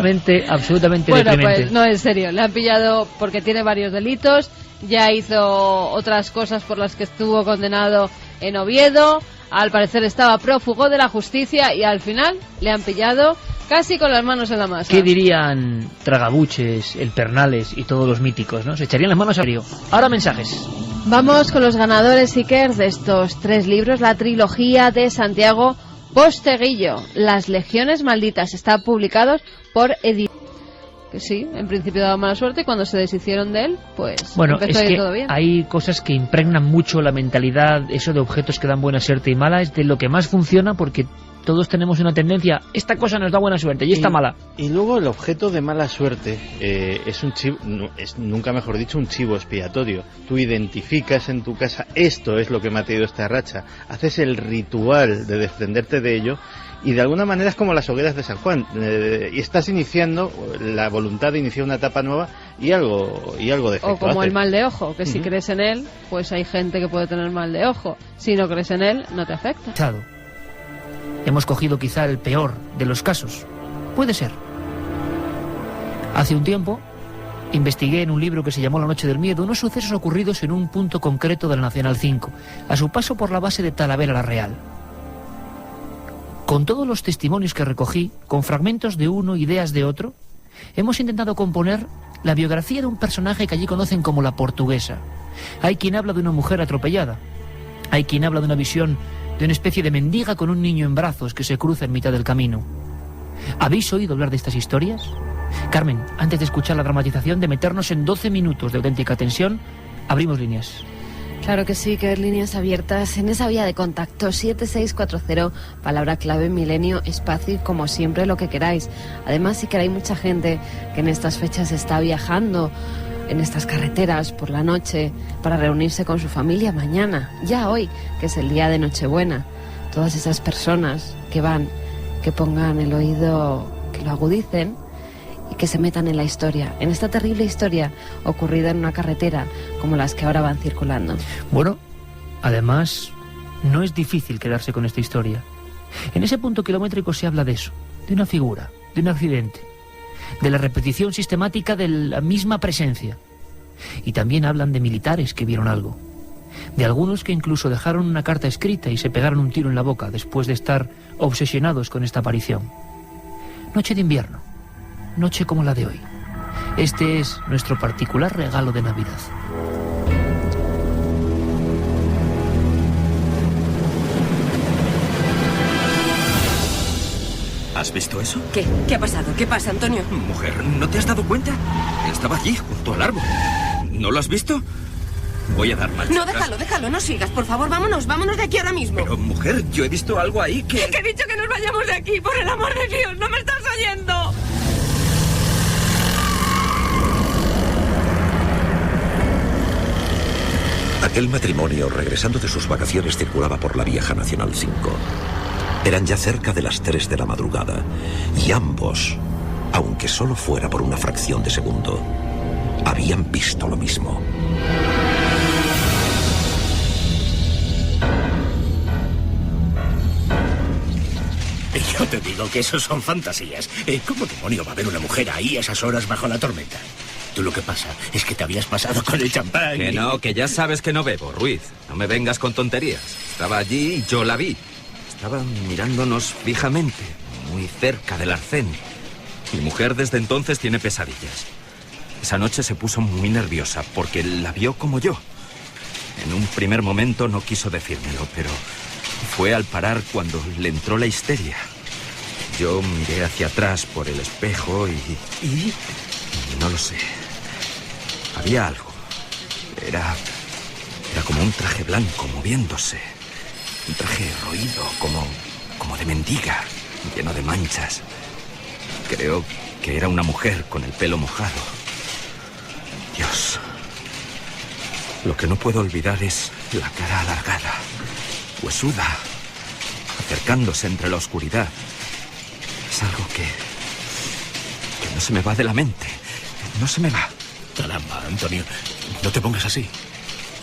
Absolutamente bueno, deprimente. Pues no, en serio, le han pillado porque tiene varios delitos, ya hizo otras cosas por las que estuvo condenado en Oviedo, al parecer estaba prófugo de la justicia y al final le han pillado casi con las manos en la masa. ¿Qué dirían Tragabuches, el Pernales y todos los míticos, no? Se echarían las manos al río. Ahora mensajes. Vamos con los ganadores, Iker, de estos 3 libros, la trilogía de Santiago Posteguillo, Las Legiones Malditas. Está publicado por Editorial. Que sí, en principio daba mala suerte y cuando se deshicieron de él, pues bueno, empezó es a ir que todo bien. Hay cosas que impregnan mucho la mentalidad, eso de objetos que dan buena suerte y mala, es de lo que más funciona porque todos tenemos una tendencia, esta cosa nos da buena suerte y esta mala. Y luego el objeto de mala suerte es un chivo, nunca mejor dicho, un chivo expiatorio. Tú identificas en tu casa, esto es lo que me ha traído esta racha, haces el ritual de desprenderte de ello y de alguna manera es como las hogueras de San Juan, y estás iniciando la voluntad de iniciar una etapa nueva y algo de efecto o como hace. el mal de ojo, que si crees en él, pues hay gente que puede tener mal de ojo. Si no crees en él, no te afecta. Hemos cogido quizá el peor de los casos. Puede ser. Hace un tiempo investigué en un libro que se llamó La Noche del Miedo unos sucesos ocurridos en un punto concreto del Nacional 5, a su paso por la base de Talavera la Real. Con todos los testimonios que recogí, con fragmentos de uno, ideas de otro, hemos intentado componer la biografía de un personaje que allí conocen como la Portuguesa. Hay quien habla de una mujer atropellada. Hay quien habla de una visión de una especie de mendiga con un niño en brazos que se cruza en mitad del camino. ¿Habéis oído hablar de estas historias? Carmen, antes de escuchar la dramatización, de meternos en 12 minutos de auténtica tensión, abrimos líneas. Claro que sí, que hay líneas abiertas en esa vía de contacto 7640, palabra clave Milenio, espacio y como siempre lo que queráis. Además sí que hay mucha gente que en estas fechas está viajando en estas carreteras por la noche para reunirse con su familia mañana, ya hoy, que es el día de Nochebuena. Todas esas personas que van, que pongan el oído, que lo agudicen y que se metan en la historia, en esta terrible historia ocurrida en una carretera como las que ahora van circulando. Bueno, además no es difícil quedarse con esta historia. En ese punto kilométrico se habla de eso, de una figura, de un accidente, de la repetición sistemática de la misma presencia. Y también hablan de militares que vieron algo, de algunos que incluso dejaron una carta escrita y se pegaron un tiro en la boca después de estar obsesionados con esta aparición. Noche de invierno, noche como la de hoy. Este es nuestro particular regalo de Navidad. ¿Has visto eso? ¿Qué? ¿Qué ha pasado? ¿Qué pasa, Antonio? Mujer, ¿no te has dado cuenta? Estaba allí, junto al árbol. ¿No lo has visto? Voy a dar marcha. No, déjalo, no sigas. Por favor, vámonos de aquí ahora mismo. Pero, mujer, yo he visto algo ahí que... Que he dicho que nos vayamos de aquí, por el amor de Dios. ¿No me estás oyendo? Aquel matrimonio, regresando de sus vacaciones, circulaba por la vieja Nacional 5. Eran ya cerca de las 3 de la madrugada y ambos, aunque solo fuera por una fracción de segundo, habían visto lo mismo. Yo te digo que eso son fantasías. ¿Cómo demonio va a haber una mujer ahí a esas horas bajo la tormenta? Tú lo que pasa es que te habías pasado con el champán. Que no, que ya sabes que no bebo, Ruiz. No me vengas con tonterías. Estaba allí y yo la vi. Estaba mirándonos fijamente, muy cerca del arcén. Mi mujer desde entonces tiene pesadillas. Esa noche se puso muy nerviosa porque la vio como yo. En un primer momento no quiso decírmelo, pero fue al parar cuando le entró la histeria. Yo miré hacia atrás por el espejo y no lo sé. Había algo. Era como un traje blanco moviéndose. Un traje roído, como de mendiga, lleno de manchas. Creo que era una mujer con el pelo mojado. Dios. Lo que no puedo olvidar es la cara alargada, huesuda, acercándose entre la oscuridad. Es algo que no se me va de la mente. No se me va. Caramba, Antonio, no te pongas así.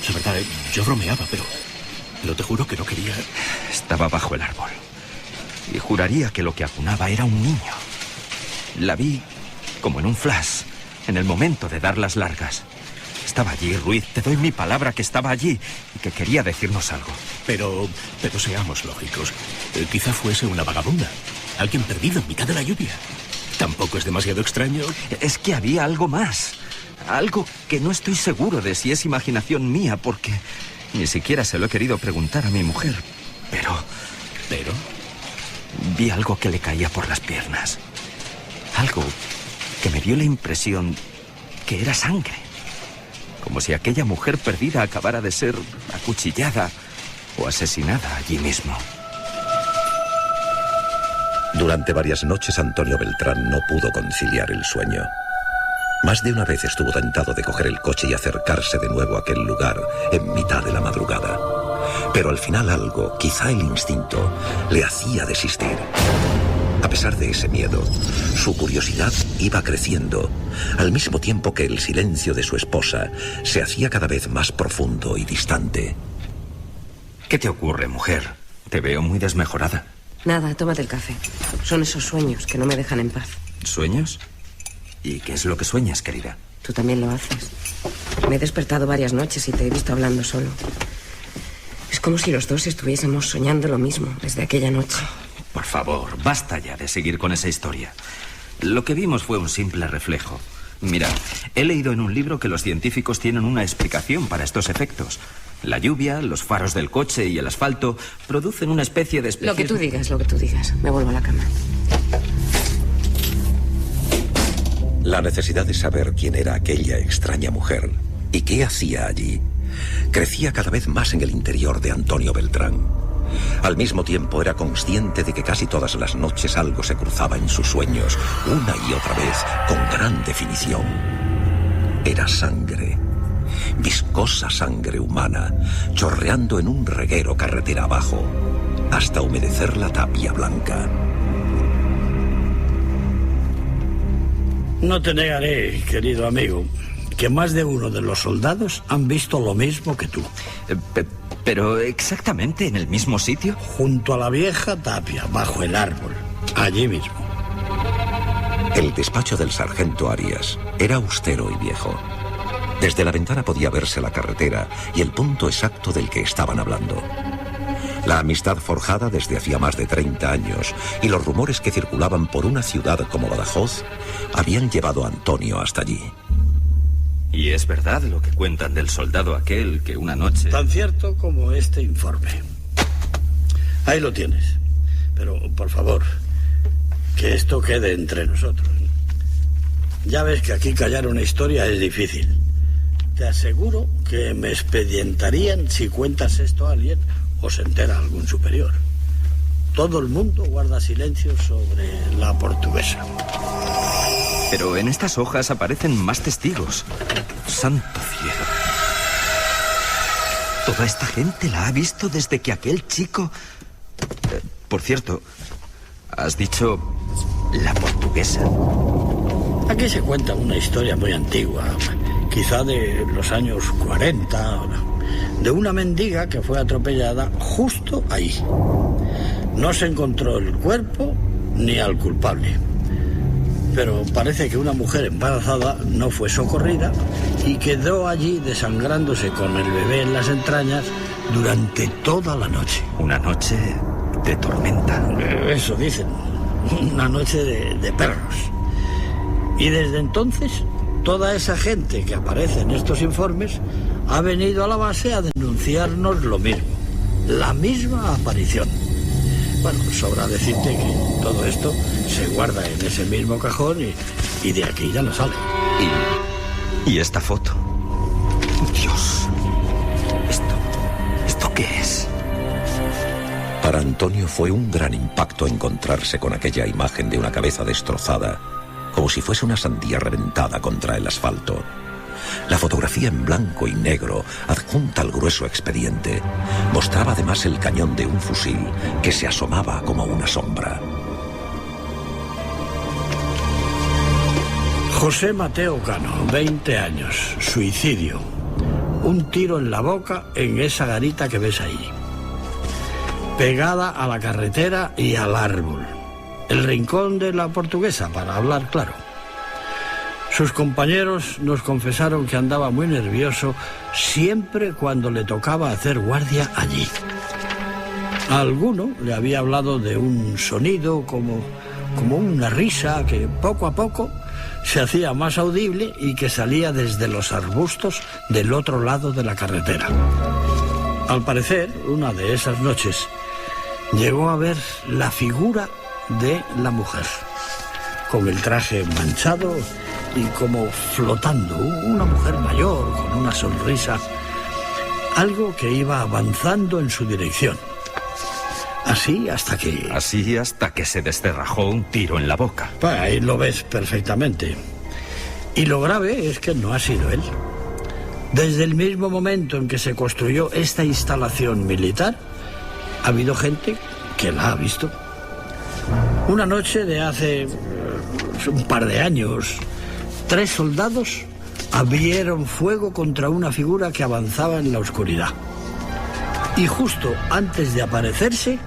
La verdad, yo bromeaba, pero te juro que no quería... Estaba bajo el árbol y juraría que lo que acunaba era un niño. La vi como en un flash, en el momento de dar las largas. Estaba allí, Ruiz, te doy mi palabra que estaba allí y que quería decirnos algo. Pero seamos lógicos. Quizá fuese una vagabunda. Alguien perdido en mitad de la lluvia. Tampoco es demasiado extraño. Es que había algo más. Algo que no estoy seguro de si es imaginación mía, porque ni siquiera se lo he querido preguntar a mi mujer. Pero vi algo que le caía por las piernas. Algo que me dio la impresión que era sangre. Como si aquella mujer perdida acabara de ser acuchillada o asesinada allí mismo. Durante varias noches Antonio Beltrán no pudo conciliar el sueño. Más de una vez estuvo tentado de coger el coche y acercarse de nuevo a aquel lugar en mitad de la madrugada. Pero al final algo, quizá el instinto, le hacía desistir. A pesar de ese miedo, su curiosidad iba creciendo, al mismo tiempo que el silencio de su esposa se hacía cada vez más profundo y distante. ¿Qué te ocurre, mujer? Te veo muy desmejorada. Nada, tómate el café. Son esos sueños que no me dejan en paz. ¿Sueños? ¿Y qué es lo que sueñas, querida? Tú también lo haces. Me he despertado varias noches y te he visto hablando solo. Es como si los dos estuviésemos soñando lo mismo desde aquella noche. Por favor, basta ya de seguir con esa historia. Lo que vimos fue un simple reflejo. Mira, he leído en un libro que los científicos tienen una explicación para estos efectos. La lluvia, los faros del coche y el asfalto producen una especie de espejismo. Lo que tú digas. Me vuelvo a la cama. La necesidad de saber quién era aquella extraña mujer y qué hacía allí crecía cada vez más en el interior de Antonio Beltrán. Al mismo tiempo era consciente de que casi todas las noches algo se cruzaba en sus sueños, una y otra vez, con gran definición. Era sangre, viscosa sangre humana, chorreando en un reguero carretera abajo, hasta humedecer la tapia blanca. No te negaré, querido amigo, que más de uno de los soldados han visto lo mismo que tú. ¿Pero exactamente en el mismo sitio? Junto a la vieja tapia, bajo el árbol, allí mismo. El despacho del sargento Arias era austero y viejo. Desde la ventana podía verse la carretera y el punto exacto del que estaban hablando. La amistad forjada desde hacía más de 30 años y los rumores que circulaban por una ciudad como Badajoz habían llevado a Antonio hasta allí. ¿Y es verdad lo que cuentan del soldado aquel que una noche... Tan cierto como este informe. Ahí lo tienes. Pero, por favor, que esto quede entre nosotros. Ya ves que aquí callar una historia es difícil. Te aseguro que me expedientarían si cuentas esto a alguien o se entera algún superior. Todo el mundo guarda silencio sobre la portuguesa. Pero en estas hojas aparecen más testigos. ¡Santo cielo! Toda esta gente la ha visto desde que aquel chico... por cierto, has dicho la portuguesa. Aquí se cuenta una historia muy antigua, quizá de los años 40, de una mendiga que fue atropellada justo ahí. No se encontró el cuerpo ni al culpable. Pero parece que una mujer embarazada no fue socorrida y quedó allí desangrándose con el bebé en las entrañas durante toda la noche. Una noche de tormenta. Eso dicen, una noche de perros. Y desde entonces toda esa gente que aparece en estos informes ha venido a la base a denunciarnos lo mismo, la misma aparición. Bueno, sobra decirte que todo esto se guarda en ese mismo cajón y de aquí ya no sale. ¿Y esta foto? Dios, ¿esto qué es? Para Antonio fue un gran impacto encontrarse con aquella imagen de una cabeza destrozada, como si fuese una sandía reventada contra el asfalto. La fotografía en blanco y negro, adjunta al grueso expediente, mostraba además el cañón de un fusil que se asomaba como una sombra. José Mateo Cano, 20 años, suicidio. Un tiro en la boca en esa garita que ves ahí. Pegada a la carretera y al árbol. El rincón de la Portuguesa, para hablar claro. Sus compañeros nos confesaron que andaba muy nervioso siempre cuando le tocaba hacer guardia allí. A alguno le había hablado de un sonido como una risa que poco a poco se hacía más audible y que salía desde los arbustos del otro lado de la carretera. Al parecer, una de esas noches, llegó a ver la figura de la mujer, con el traje manchado y como flotando, una mujer mayor con una sonrisa, algo que iba avanzando en su dirección. Así hasta que se descerrajó un tiro en la boca. Pues ahí lo ves perfectamente. Y lo grave es que no ha sido él. Desde el mismo momento en que se construyó esta instalación militar, ha habido gente que la ha visto. Una noche de hace un par de años, 3 soldados abrieron fuego contra una figura que avanzaba en la oscuridad. Y justo antes de aparecerse,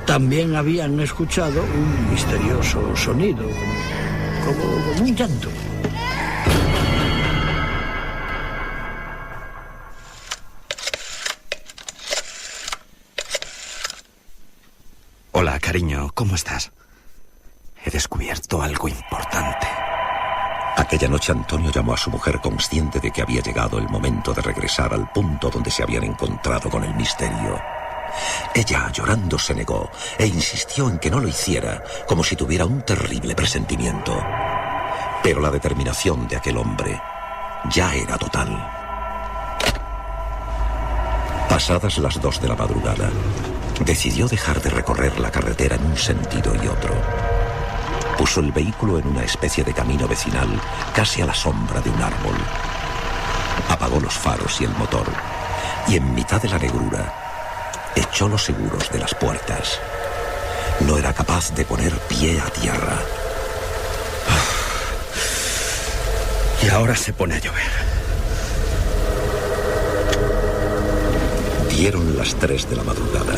también habían escuchado un misterioso sonido, como un llanto. Hola, cariño, ¿cómo estás? He descubierto algo importante. Aquella noche Antonio llamó a su mujer consciente de que había llegado el momento de regresar al punto donde se habían encontrado con el misterio. Ella, llorando, se negó e insistió en que no lo hiciera, como si tuviera un terrible presentimiento. Pero la determinación de aquel hombre ya era total. Pasadas las 2 de la madrugada, decidió dejar de recorrer la carretera en un sentido y otro. Puso el vehículo en una especie de camino vecinal, casi a la sombra de un árbol. Apagó los faros y el motor, y en mitad de la negrura, echó los seguros de las puertas. No era capaz de poner pie a tierra. Y ahora se pone a llover. Dieron las 3 de la madrugada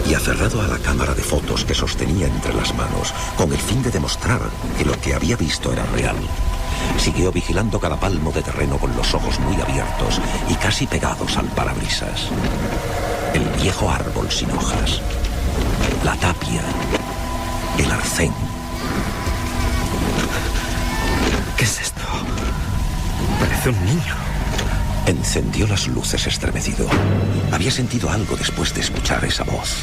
y, aferrado a la cámara de fotos que sostenía entre las manos, con el fin de demostrar que lo que había visto era real, siguió vigilando cada palmo de terreno con los ojos muy abiertos y casi pegados al parabrisas. El viejo árbol sin hojas, la tapia, el arcén. ¿Qué es esto? Parece un niño. Encendió las luces estremecido. Había sentido algo después de escuchar esa voz.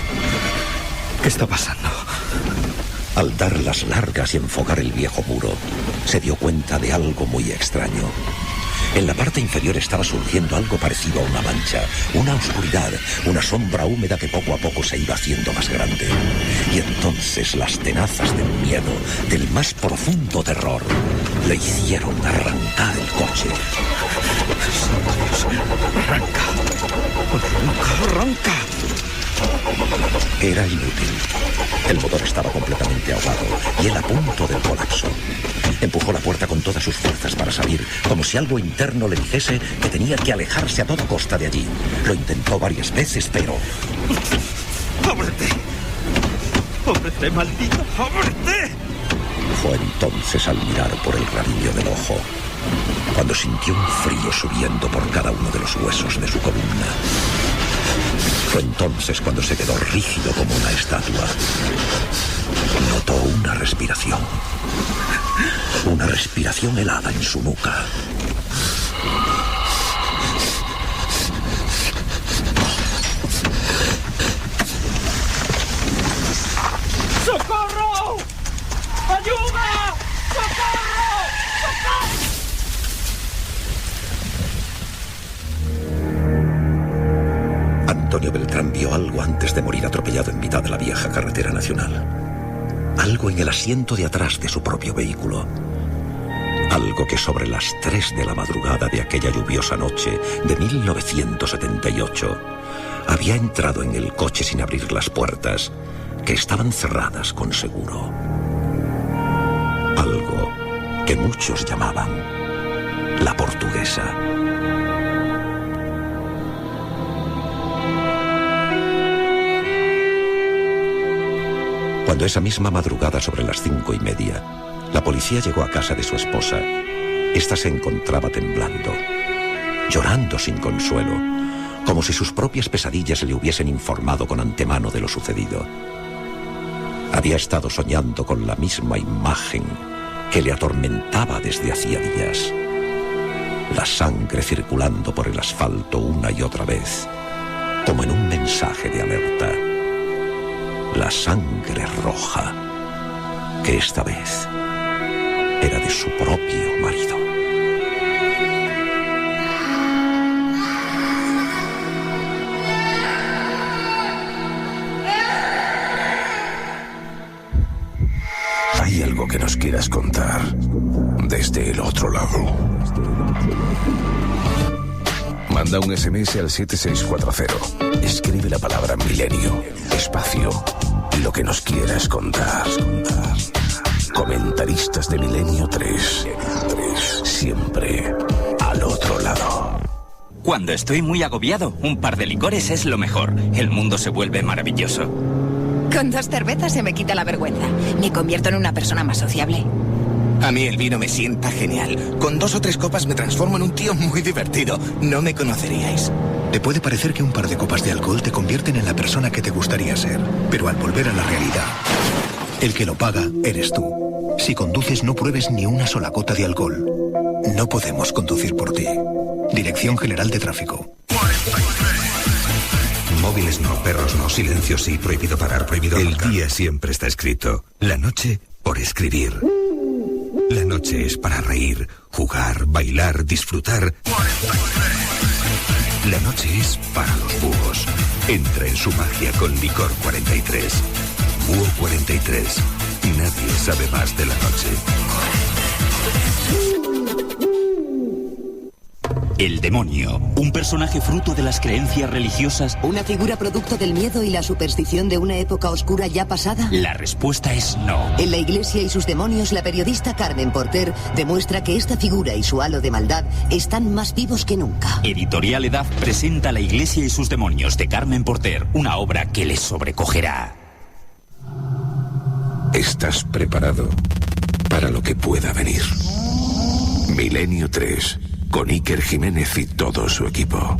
¿Qué está pasando? Al dar las largas y enfocar el viejo muro, se dio cuenta de algo muy extraño. En la parte inferior estaba surgiendo algo parecido a una mancha, una oscuridad, una sombra húmeda que poco a poco se iba haciendo más grande. Y entonces las tenazas del miedo, del más profundo terror, le hicieron arrancar el coche. ¡Arranca! ¡Arranca! ¡Arranca! Era inútil. El motor estaba completamente ahogado y él a punto del colapso. Empujó la puerta con todas sus fuerzas para salir, como si algo interno le dijese que tenía que alejarse a toda costa de allí. Lo intentó varias veces, pero... ¡Ábrete! ¡Ábrete, maldito! ¡Ábrete! Fue entonces al mirar por el rabillo del ojo, cuando sintió un frío subiendo por cada uno de los huesos de su columna. Fue entonces cuando se quedó rígido como una estatua. Notó una respiración. Una respiración helada en su nuca. ¡Socorro! ¡Ayuda! ¡Socorro! ¡Socorro! Antonio Beltrán vio algo antes de morir atropellado en mitad de la vieja carretera nacional. Algo en el asiento de atrás de su propio vehículo. Algo que sobre las 3 de la madrugada de aquella lluviosa noche de 1978 había entrado en el coche sin abrir las puertas, que estaban cerradas con seguro. Algo que muchos llamaban la Portuguesa. Cuando esa misma madrugada sobre las 5:30, la policía llegó a casa de su esposa, esta se encontraba temblando, llorando sin consuelo, como si sus propias pesadillas le hubiesen informado con antemano de lo sucedido. Había estado soñando con la misma imagen que le atormentaba desde hacía días. La sangre circulando por el asfalto una y otra vez, como en un mensaje de alerta. La sangre roja, que esta vez era de su propio marido. ¿Hay algo que nos quieras contar desde el otro lado? Manda un SMS al 7640. Escribe la palabra milenio, espacio, lo que nos quieras contar. Comentaristas de Milenio 3. Siempre al otro lado. Cuando estoy muy agobiado, un par de licores es lo mejor. El mundo se vuelve maravilloso. Con 2 cervezas se me quita la vergüenza. Me convierto en una persona más sociable. A mí el vino me sienta genial. Con 2 o 3 copas me transformo en un tío muy divertido. No me conoceríais. Te puede parecer que un par de copas de alcohol te convierten en la persona que te gustaría ser, pero al volver a la realidad, el que lo paga eres tú. Si conduces, no pruebes ni una sola gota de alcohol. No podemos conducir por ti. Dirección General de Tráfico. Móviles no, perros no, silencio sí, prohibido parar, prohibido... El día siempre está escrito, la noche por escribir. La noche es para reír, jugar, bailar, disfrutar. La noche es para los búhos. Entra en su magia con Licor 43. Búho 43. Nadie sabe más de la noche. El demonio, un personaje fruto de las creencias religiosas. ¿Una figura producto del miedo y la superstición de una época oscura ya pasada? La respuesta es no. En La Iglesia y sus demonios, la periodista Carmen Porter demuestra que esta figura y su halo de maldad están más vivos que nunca. Editorial Edad presenta La Iglesia y sus demonios de Carmen Porter, una obra que les sobrecogerá. ¿Estás preparado para lo que pueda venir? Milenio 3. Con Iker Jiménez y todo su equipo.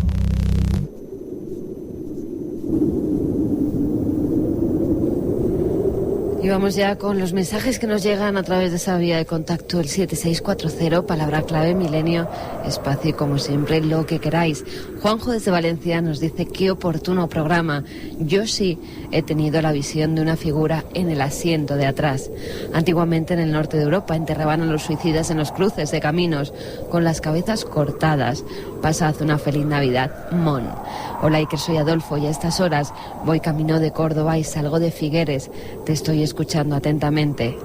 Y vamos ya con los mensajes que nos llegan a través de esa vía de contacto, el 7640, palabra clave milenio, espacio y como siempre lo que queráis. Juanjo desde Valencia nos dice: qué oportuno programa. Yo sí he tenido la visión de una figura en el asiento de atrás. Antiguamente en el norte de Europa enterraban a los suicidas en los cruces de caminos con las cabezas cortadas. Pasad una feliz Navidad, Mon. Hola Iker, soy Adolfo y a estas horas voy camino de Córdoba y salgo de Figueres. Te estoy escuchando atentamente.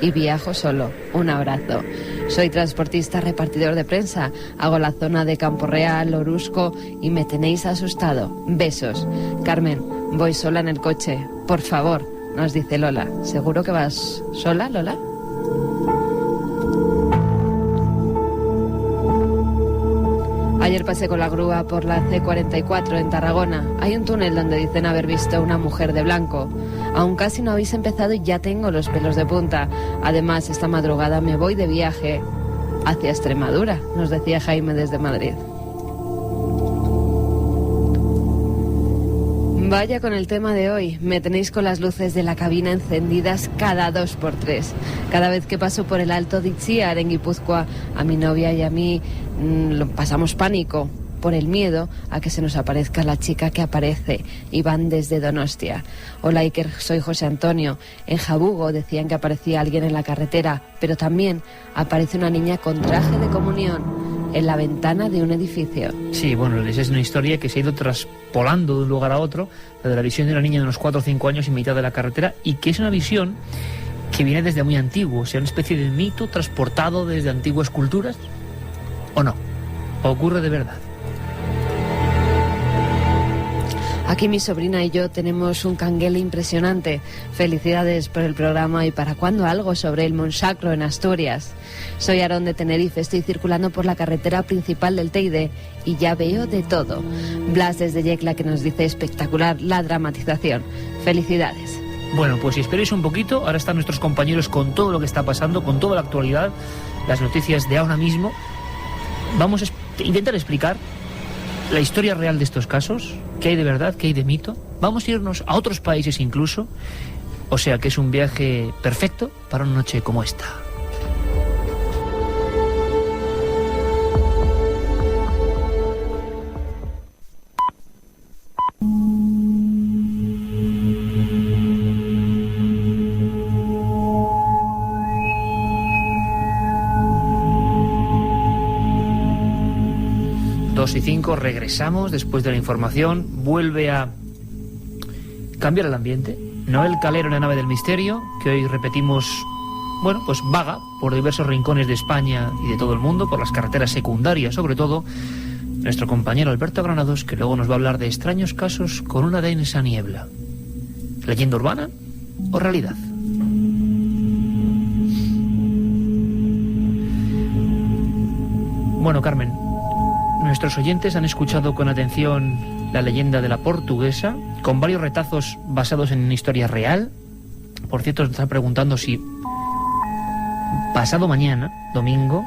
Y viajo solo. Un abrazo. Soy transportista repartidor de prensa. Hago la zona de Campo Real, Orusco y me tenéis asustado. Besos. Carmen, voy sola en el coche. Por favor, nos dice Lola. ¿Seguro que vas sola, Lola? Ayer pasé con la grúa por la C44 en Tarragona. Hay un túnel donde dicen haber visto a una mujer de blanco. Aún casi no habéis empezado y ya tengo los pelos de punta. Además, esta madrugada me voy de viaje hacia Extremadura, nos decía Jaime desde Madrid. Vaya con el tema de hoy. Me tenéis con las luces de la cabina encendidas cada 2x3. Cada vez que paso por el Alto de Itziar en Guipúzcoa, a mi novia y a mí pasamos pánico por el miedo a que se nos aparezca la chica que aparece. Y van desde Donostia. Hola Iker, soy José Antonio. En Jabugo decían que aparecía alguien en la carretera, pero también aparece una niña con traje de comunión en la ventana de un edificio. Sí, bueno, esa es una historia que se ha ido traspolando de un lugar a otro, la de la visión de una niña de unos 4 o 5 años en mitad de la carretera, y que es una visión que viene desde muy antiguo, o sea, una especie de mito transportado desde antiguas culturas, ¿o no? ¿Ocurre de verdad? Aquí mi sobrina y yo tenemos un canguele impresionante. Felicidades por el programa y para cuándo algo sobre el Monsacro en Asturias. Soy Aarón de Tenerife, estoy circulando por la carretera principal del Teide y ya veo de todo. Blas desde Yecla que nos dice espectacular la dramatización. Felicidades. Bueno, pues si esperéis un poquito, ahora están nuestros compañeros con todo lo que está pasando, con toda la actualidad, las noticias de ahora mismo. Vamos a intentar explicar la historia real de estos casos, qué hay de verdad, qué hay de mito. Vamos a irnos a otros países incluso, o sea que es un viaje perfecto para una noche como esta. Y 5, regresamos después de la información. Vuelve a cambiar el ambiente. Noel Calero en la nave del misterio, que hoy repetimos, bueno, pues vaga por diversos rincones de España y de todo el mundo, por las carreteras secundarias sobre todo. Nuestro compañero Alberto Granados, que luego nos va a hablar de extraños casos con una densa niebla. ¿Leyenda urbana o realidad? Bueno, Carmen, nuestros oyentes han escuchado con atención la leyenda de la portuguesa, con varios retazos basados en una historia real. Por cierto, nos están preguntando si pasado mañana, domingo,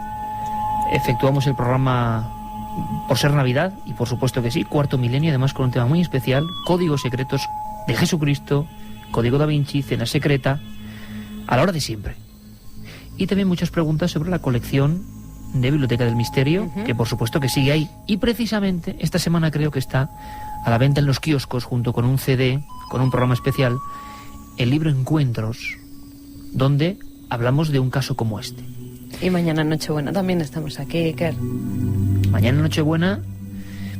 efectuamos el programa por ser Navidad, y por supuesto que sí, cuarto milenio, además con un tema muy especial, códigos secretos de Jesucristo, código da Vinci, cena secreta, a la hora de siempre. Y también muchas preguntas sobre la colección de Biblioteca del Misterio, que por supuesto que sigue ahí. Y precisamente esta semana creo que está a la venta en los kioscos, junto con un CD, con un programa especial, el libro Encuentros, donde hablamos de un caso como este. Y mañana Nochebuena también estamos aquí, Iker. Mañana Nochebuena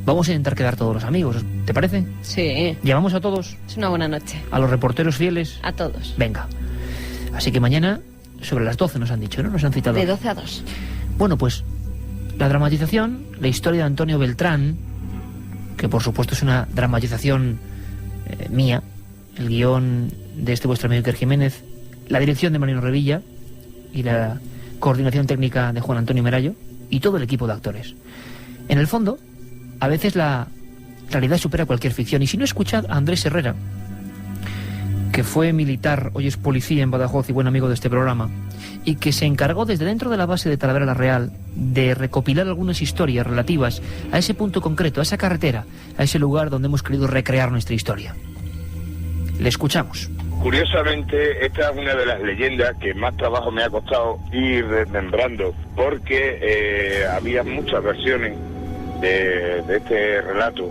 vamos a intentar quedar todos los amigos, ¿te parece? Sí. ¿Llamamos a todos? Es una buena noche. ¿A los reporteros fieles? A todos. Venga. Así que mañana, sobre las 12 nos han dicho, ¿no? Nos han citado. De 12 a 2. Bueno, pues la dramatización, la historia de Antonio Beltrán, que por supuesto es una dramatización mía, el guión de este vuestro amigo Iker Jiménez, la dirección de Mariano Revilla y la coordinación técnica de Juan Antonio Merayo y todo el equipo de actores. En el fondo, a veces la realidad supera cualquier ficción, y si no, escuchad a Andrés Herrera, que fue militar, hoy es policía en Badajoz y buen amigo de este programa, y que se encargó desde dentro de la base de Talavera la Real de recopilar algunas historias relativas a ese punto concreto, a esa carretera, a ese lugar donde hemos querido recrear nuestra historia. Le escuchamos. Curiosamente, esta es una de las leyendas que más trabajo me ha costado ir desmembrando, porque había muchas versiones de este relato,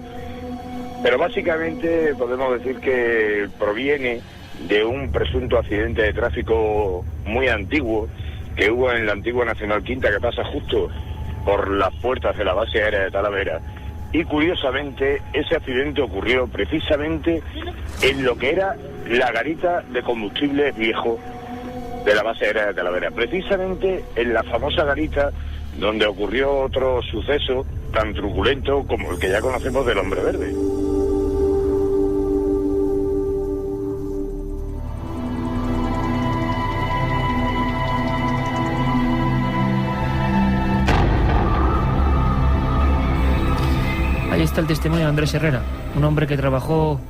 pero básicamente podemos decir que proviene de un presunto accidente de tráfico muy antiguo que hubo en la antigua Nacional Quinta, que pasa justo por las puertas de la base aérea de Talavera. Y curiosamente ese accidente ocurrió precisamente en lo que era la garita de combustible viejo de la base aérea de Talavera, precisamente en la famosa garita donde ocurrió otro suceso tan truculento como el que ya conocemos del Hombre Verde. Ahí está el testimonio de Andrés Herrera, un hombre que trabajó,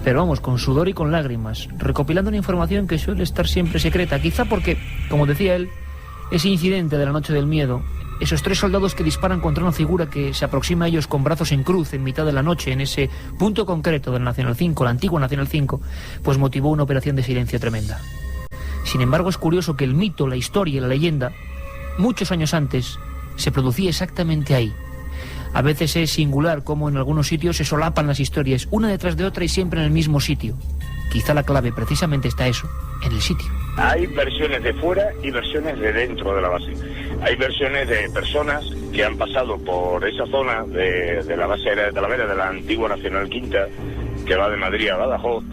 pero vamos, con sudor y con lágrimas, recopilando una información que suele estar siempre secreta, quizá porque, como decía él, ese incidente de la noche del miedo esos 3 soldados que disparan contra una figura que se aproxima a ellos con brazos en cruz en mitad de la noche, en ese punto concreto del Nacional 5, la antigua Nacional 5, pues motivó una operación de silencio tremenda. Sin embargo, es curioso que el mito, la historia y la leyenda, muchos años antes, se producía exactamente ahí. A veces es singular cómo en algunos sitios se solapan las historias, una detrás de otra y siempre en el mismo sitio. Quizá la clave precisamente está eso, en el sitio. Hay versiones de fuera y versiones de dentro de la base. Hay versiones de personas que han pasado por esa zona de la base de Talavera, de la antigua Nacional Quinta, que va de Madrid a Badajoz,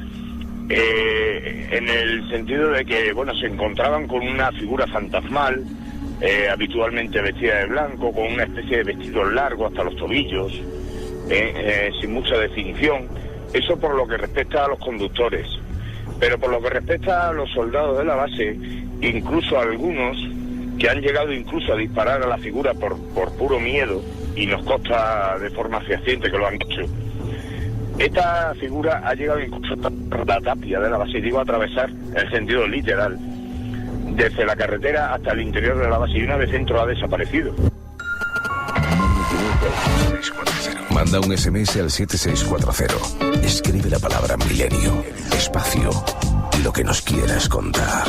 en el sentido de que, bueno, se encontraban con una figura fantasmal, habitualmente vestida de blanco, con una especie de vestido largo hasta los tobillos, sin mucha definición. Eso por lo que respecta a los conductores. Pero por lo que respecta a los soldados de la base, incluso algunos que han llegado incluso a disparar a la figura por puro miedo, y nos consta de forma fehaciente que lo han hecho, esta figura ha llegado incluso a la tapia de la base, digo, a atravesar el sentido literal, desde la carretera hasta el interior de la base, y una vez dentro ha desaparecido. Manda un SMS al 7640. Escribe la palabra milenio, espacio y lo que nos quieras contar.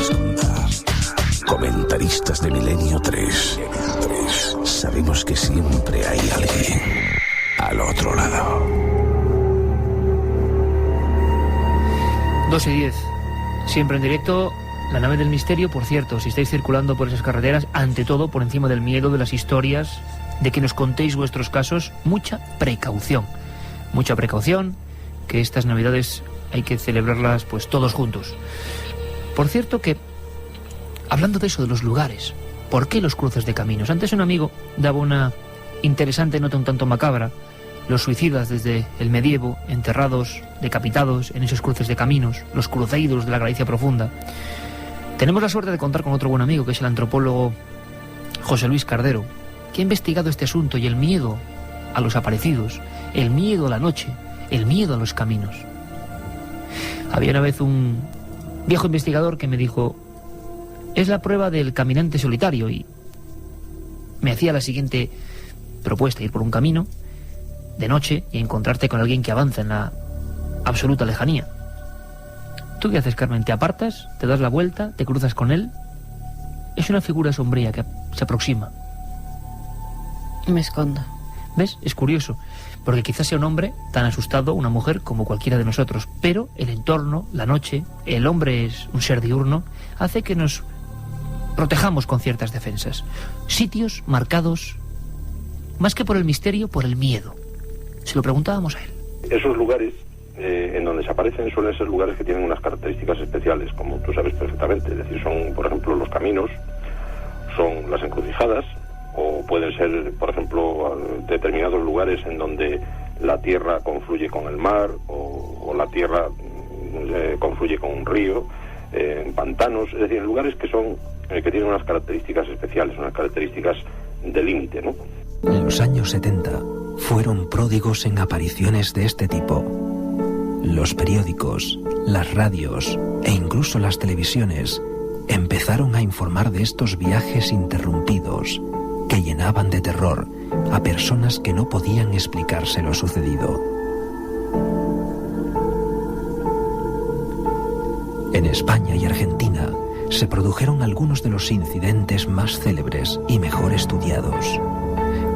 Comentaristas de Milenio 3. Sabemos que siempre hay alguien al otro lado. 2:10. Siempre en directo. La nave del misterio, por cierto, si estáis circulando por esas carreteras, ante todo por encima del miedo, de las historias, de que nos contéis vuestros casos, mucha precaución, que estas navidades hay que celebrarlas pues todos juntos. Por cierto que, hablando de eso, de los lugares, ¿por qué los cruces de caminos? Antes un amigo daba una interesante nota un tanto macabra, los suicidas desde el medievo, enterrados, decapitados en esos cruces de caminos, los cruceiros de la Galicia profunda. Tenemos la suerte de contar con otro buen amigo, que es el antropólogo José Luis Cardero, que ha investigado este asunto y el miedo a los aparecidos, el miedo a la noche, el miedo a los caminos. Había una vez un viejo investigador que me dijo: es la prueba del caminante solitario, y me hacía la siguiente propuesta: ir por un camino de noche y encontrarte con alguien que avanza en la absoluta lejanía. ¿Tú qué haces, Carmen? ¿Te apartas? ¿Te das la vuelta? ¿Te cruzas con él? Es una figura sombría que se aproxima. Me escondo. ¿Ves? Es curioso, porque quizás sea un hombre tan asustado, una mujer, como cualquiera de nosotros, pero el entorno, la noche, el hombre es un ser diurno, hace que nos protejamos con ciertas defensas. Sitios marcados, más que por el misterio, por el miedo. Se lo preguntábamos a él. Esos lugares en donde se aparecen suelen ser lugares que tienen unas características especiales, como tú sabes perfectamente. Es decir, son, por ejemplo, los caminos, son las encrucijadas, o pueden ser, por ejemplo, determinados lugares en donde la tierra confluye con el mar, o la tierra confluye con un río, en pantanos, es decir, en lugares que son que tienen unas características especiales, unas características de límite, ¿no? En los años 70 fueron pródigos en apariciones de este tipo. Los periódicos, las radios e incluso las televisiones empezaron a informar de estos viajes interrumpidos que llenaban de terror a personas que no podían explicarse lo sucedido. En España y Argentina se produjeron algunos de los incidentes más célebres y mejor estudiados.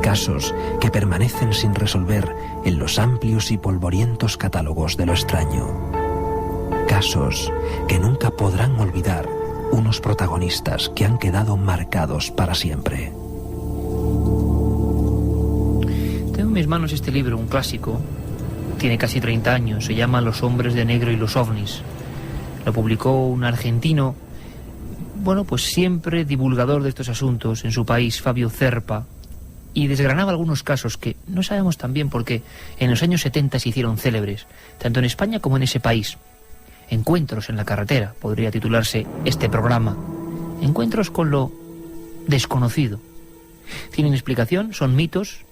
Casos que permanecen sin resolver en los amplios y polvorientos catálogos de lo extraño. Casos que nunca podrán olvidar unos protagonistas que han quedado marcados para siempre. Tengo en mis manos este libro, un clásico, tiene casi 30 años, se llama Los hombres de negro y los ovnis. Lo publicó un argentino, bueno, pues siempre divulgador de estos asuntos en su país, Fabio Zerpa, y desgranaba algunos casos que no sabemos tan bien porque en los años 70 se hicieron célebres, tanto en España como en ese país. Encuentros en la carretera, podría titularse este programa. Encuentros con lo desconocido. ¿Tienen explicación? ¿Son mitos?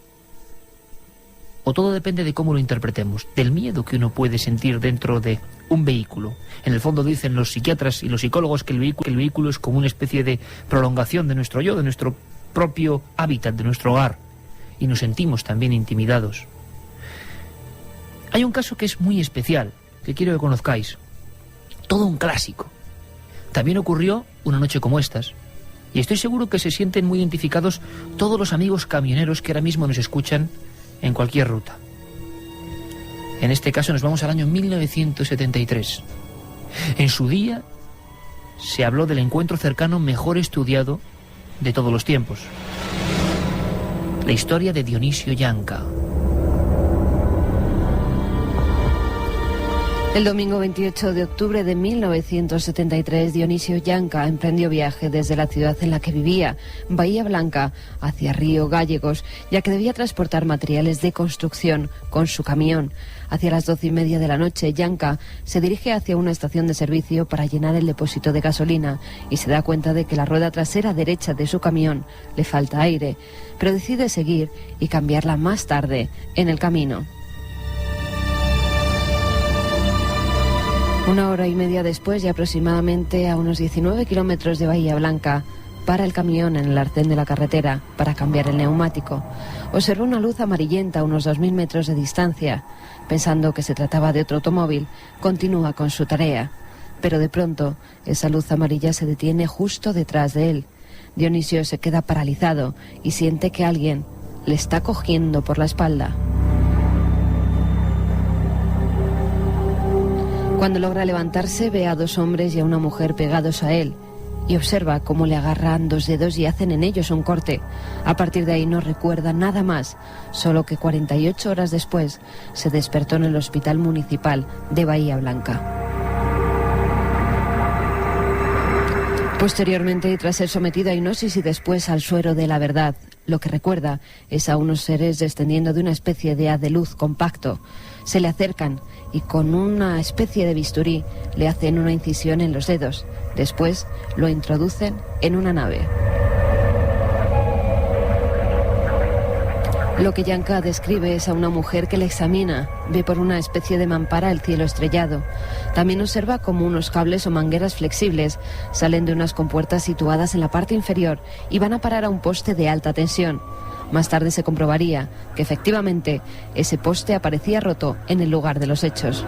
¿O todo depende de cómo lo interpretemos? Del miedo que uno puede sentir dentro de un vehículo. En el fondo dicen los psiquiatras y los psicólogos que el vehículo es como una especie de prolongación de nuestro yo, de nuestro propio hábitat de nuestro hogar y nos sentimos también intimidados. Hay un caso que es muy especial, que quiero que conozcáis. Todo un clásico. También ocurrió una noche como estas, y estoy seguro que se sienten muy identificados todos los amigos camioneros que ahora mismo nos escuchan en cualquier ruta. En este caso nos vamos al año 1973. En su día se habló del encuentro cercano mejor estudiado de todos los tiempos. La historia de Dionisio Yanca. El domingo 28 de octubre de 1973, Dionisio Yanca emprendió viaje desde la ciudad en la que vivía, Bahía Blanca, hacia Río Gallegos, ya que debía transportar materiales de construcción con su camión. Hacia las 12:30 de la noche, Yanca se dirige hacia una estación de servicio para llenar el depósito de gasolina y se da cuenta de que la rueda trasera derecha de su camión le falta aire, pero decide seguir y cambiarla más tarde en el camino. 1 hora y media después, y aproximadamente a unos 19 kilómetros de Bahía Blanca, para el camión en el arcén de la carretera para cambiar el neumático. Observó una luz amarillenta a unos 2000 metros de distancia. Pensando que se trataba de otro automóvil, continúa con su tarea. Pero de pronto, esa luz amarilla se detiene justo detrás de él. Dionisio se queda paralizado y siente que alguien le está cogiendo por la espalda. Cuando logra levantarse, ve a 2 hombres y a una mujer pegados a él y observa cómo le agarran 2 dedos y hacen en ellos un corte. A partir de ahí no recuerda nada más, solo que 48 horas después se despertó en el Hospital Municipal de Bahía Blanca. Posteriormente, y tras ser sometido a hipnosis y después al suero de la verdad, lo que recuerda es a unos seres descendiendo de una especie de haz de luz compacto. Se le acercan y con una especie de bisturí le hacen una incisión en los dedos. Después lo introducen en una nave. Lo que Yanca describe es a una mujer que le examina, ve por una especie de mampara el cielo estrellado. También observa como unos cables o mangueras flexibles salen de unas compuertas situadas en la parte inferior y van a parar a un poste de alta tensión. Más tarde se comprobaría que efectivamente ese poste aparecía roto en el lugar de los hechos.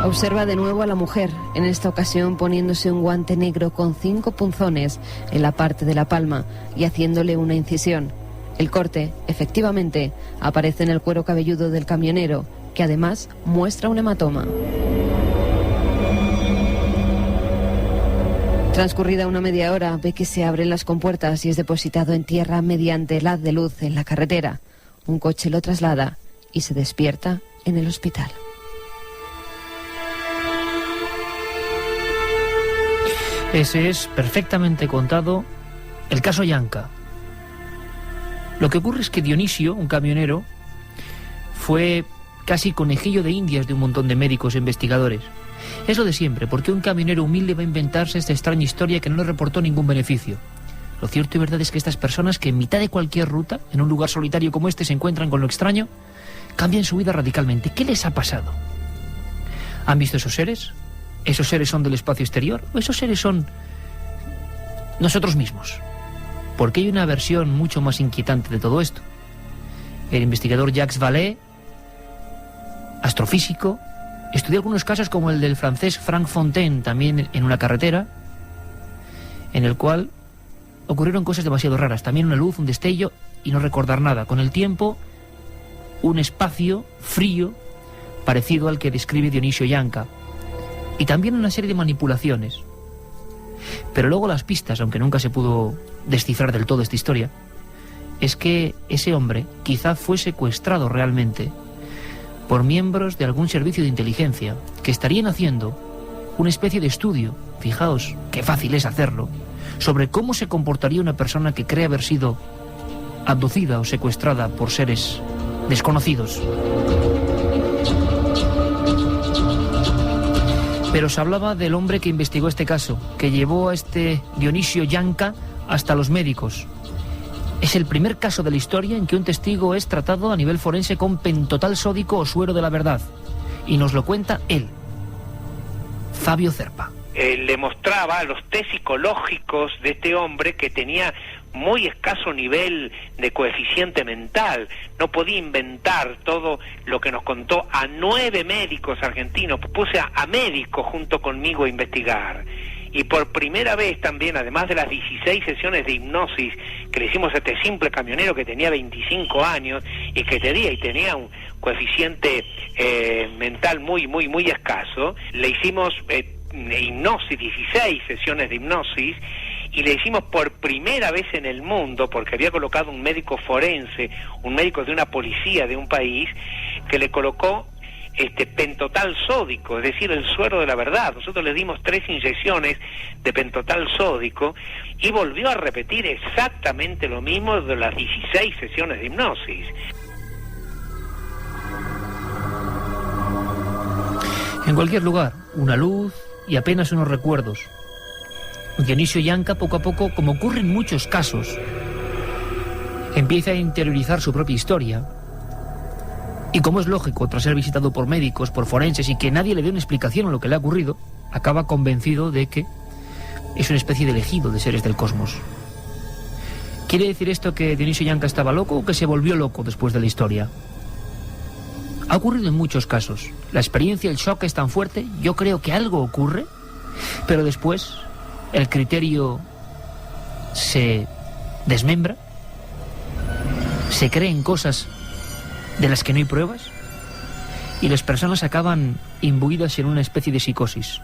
Observa de nuevo a la mujer, en esta ocasión poniéndose un guante negro con 5 punzones en la parte de la palma y haciéndole una incisión. El corte, efectivamente, aparece en el cuero cabelludo del camionero, que además muestra un hematoma. Transcurrida una media hora, ve que se abren las compuertas y es depositado en tierra mediante el haz de luz en la carretera. Un coche lo traslada y se despierta en el hospital. Ese es perfectamente contado el caso Yanca. Lo que ocurre es que Dionisio, un camionero, fue casi conejillo de indias de un montón de médicos e investigadores. Es lo de siempre, porque un camionero humilde va a inventarse esta extraña historia que no le reportó ningún beneficio. Lo cierto y verdad es que estas personas que en mitad de cualquier ruta, en un lugar solitario como este, se encuentran con lo extraño, cambian su vida radicalmente. ¿Qué les ha pasado? ¿Han visto esos seres? ¿Esos seres son del espacio exterior? ¿O esos seres son nosotros mismos? Porque hay una versión mucho más inquietante de todo esto. El investigador Jacques Vallée, astrofísico, estudió algunos casos como el del francés Frank Fontaine, también en una carretera, en el cual ocurrieron cosas demasiado raras. También una luz, un destello y no recordar nada. Con el tiempo, un espacio frío parecido al que describe Dionisio Yanca. Y también una serie de manipulaciones. Pero luego las pistas, aunque nunca se pudo descifrar del todo esta historia, es que ese hombre quizá fue secuestrado realmente por miembros de algún servicio de inteligencia que estarían haciendo una especie de estudio, fijaos qué fácil es hacerlo, sobre cómo se comportaría una persona que cree haber sido abducida o secuestrada por seres desconocidos. Pero se hablaba del hombre que investigó este caso, que llevó a este Dionisio Yanca hasta los médicos. Es el primer caso de la historia en que un testigo es tratado a nivel forense con pentotal sódico o suero de la verdad. Y nos lo cuenta él, Fabio Zerpa. le mostraba los test psicológicos de este hombre, que tenía muy escaso nivel de coeficiente mental, no podía inventar todo lo que nos contó a 9 médicos argentinos. Puse a médicos junto conmigo a investigar, y por primera vez también, además de las 16 sesiones de hipnosis que le hicimos a este simple camionero que tenía 25 años y que tenía un coeficiente mental muy escaso, le hicimos hipnosis, 16 sesiones de hipnosis, y le hicimos por primera vez en el mundo, porque había colocado un médico forense, un médico de una policía de un país, que le colocó pentotal sódico, es decir, el suero de la verdad. Nosotros le dimos 3 inyecciones de pentotal sódico y volvió a repetir exactamente lo mismo de las 16 sesiones de hipnosis. En cualquier lugar, una luz y apenas unos recuerdos. Dionisio Yanca, poco a poco, como ocurre en muchos casos, empieza a interiorizar su propia historia. Y como es lógico, tras ser visitado por médicos, por forenses, y que nadie le dé una explicación a lo que le ha ocurrido, acaba convencido de que es una especie de elegido de seres del cosmos. ¿Quiere decir esto que Dionisio Yanca estaba loco o que se volvió loco después de la historia? Ha ocurrido en muchos casos. La experiencia, el shock es tan fuerte, yo creo que algo ocurre, pero después el criterio se desmembra, se creen cosas de las que no hay pruebas, y las personas acaban imbuidas en una especie de psicosis.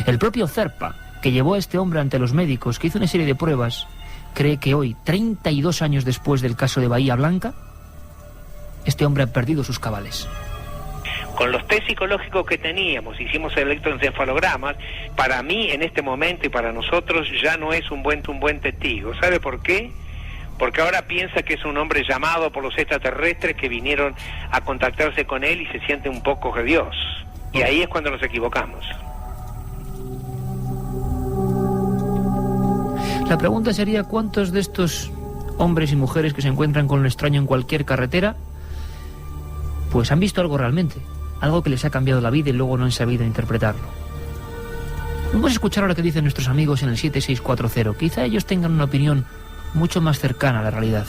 El propio Zerpa, que llevó a este hombre ante los médicos, que hizo una serie de pruebas, cree que hoy, 32 años después del caso de Bahía Blanca, este hombre ha perdido sus cabales. Con los test psicológicos que teníamos, hicimos electroencefalogramas. Para mí, en este momento, y para nosotros, ya no es un buen testigo. ¿Sabe por qué? Porque ahora piensa que es un hombre llamado por los extraterrestres que vinieron a contactarse con él y se siente un poco de Dios. Y ahí es cuando nos equivocamos. La pregunta sería, ¿cuántos de estos hombres y mujeres que se encuentran con lo extraño en cualquier carretera, pues han visto algo realmente? Algo que les ha cambiado la vida y luego no han sabido interpretarlo. Vamos a escuchar ahora qué dicen nuestros amigos en el 7640. Quizá ellos tengan una opinión mucho más cercana a la realidad.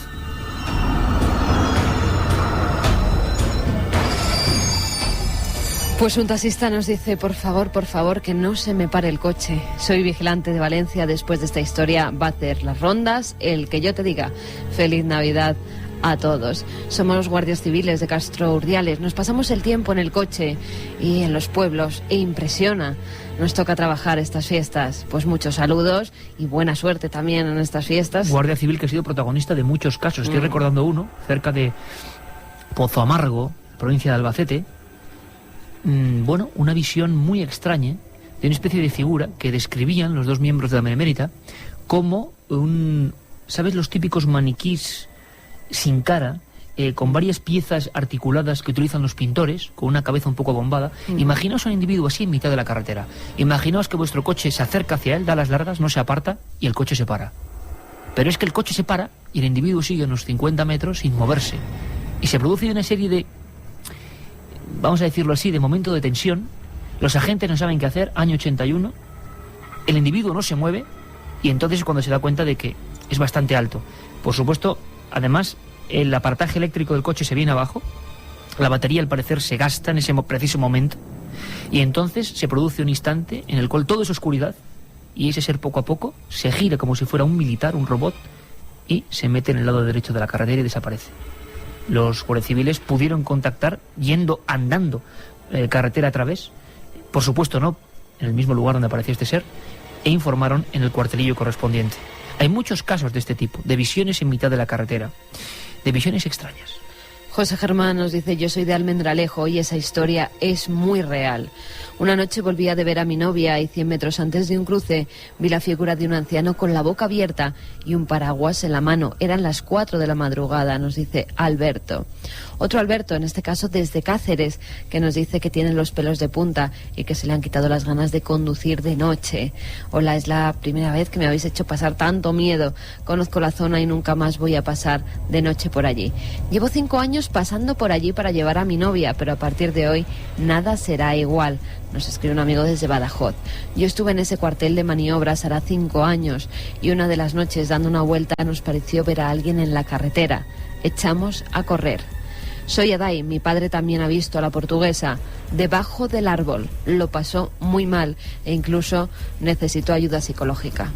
Pues un taxista nos dice, por favor, que no se me pare el coche. Soy vigilante de Valencia. Después de esta historia va a hacer las rondas el que yo te diga. Feliz Navidad a todos. Somos guardias civiles de Castro Urdiales. Nos pasamos el tiempo en el coche y en los pueblos e impresiona. Nos toca trabajar estas fiestas. Pues muchos saludos y buena suerte también en estas fiestas. Guardia civil que ha sido protagonista de muchos casos. Estoy recordando uno cerca de Pozo Amargo, provincia de Albacete. Bueno, una visión muy extraña de una especie de figura que describían los dos miembros de la Benemérita como ¿sabes los típicos maniquís sin cara, con varias piezas articuladas que utilizan los pintores, con una cabeza un poco bombada? Imaginaos a un individuo así en mitad de la carretera. Imaginaos que vuestro coche se acerca hacia él, da las largas, no se aparta y el coche se para. Pero es que el coche se para y el individuo sigue unos 50 metros sin moverse. Y se produce una serie de, vamos a decirlo así, de momento de tensión. Los agentes no saben qué hacer, año 81. El individuo no se mueve y entonces es cuando se da cuenta de que es bastante alto. Por supuesto, además, el aparataje eléctrico del coche se viene abajo, la batería al parecer se gasta en ese preciso momento, y entonces se produce un instante en el cual todo es oscuridad, y ese ser poco a poco se gira como si fuera un militar, un robot, y se mete en el lado derecho de la carretera y desaparece. Los guardias civiles pudieron contactar andando carretera a través, por supuesto no en el mismo lugar donde apareció este ser, e informaron en el cuartelillo correspondiente. Hay muchos casos de este tipo, de visiones en mitad de la carretera, de visiones extrañas. José Germán nos dice, yo soy de Almendralejo y esa historia es muy real. Una noche volvía de ver a mi novia y 100 metros antes de un cruce vi la figura de un anciano con la boca abierta y un paraguas en la mano. Eran las 4 de la madrugada, nos dice Alberto. Otro Alberto, en este caso desde Cáceres, que nos dice que tiene los pelos de punta y que se le han quitado las ganas de conducir de noche. Hola, es la primera vez que me habéis hecho pasar tanto miedo. Conozco la zona y nunca más voy a pasar de noche por allí. Llevo 5 años pasando por allí para llevar a mi novia, pero a partir de hoy nada será igual. Nos escribe un amigo desde Badajoz. Yo estuve en ese cuartel de maniobras hará 5 años y una de las noches dando una vuelta nos pareció ver a alguien en la carretera. Echamos a correr. Soy Adai, mi padre también ha visto a la portuguesa debajo del árbol. Lo pasó muy mal e incluso necesitó ayuda psicológica.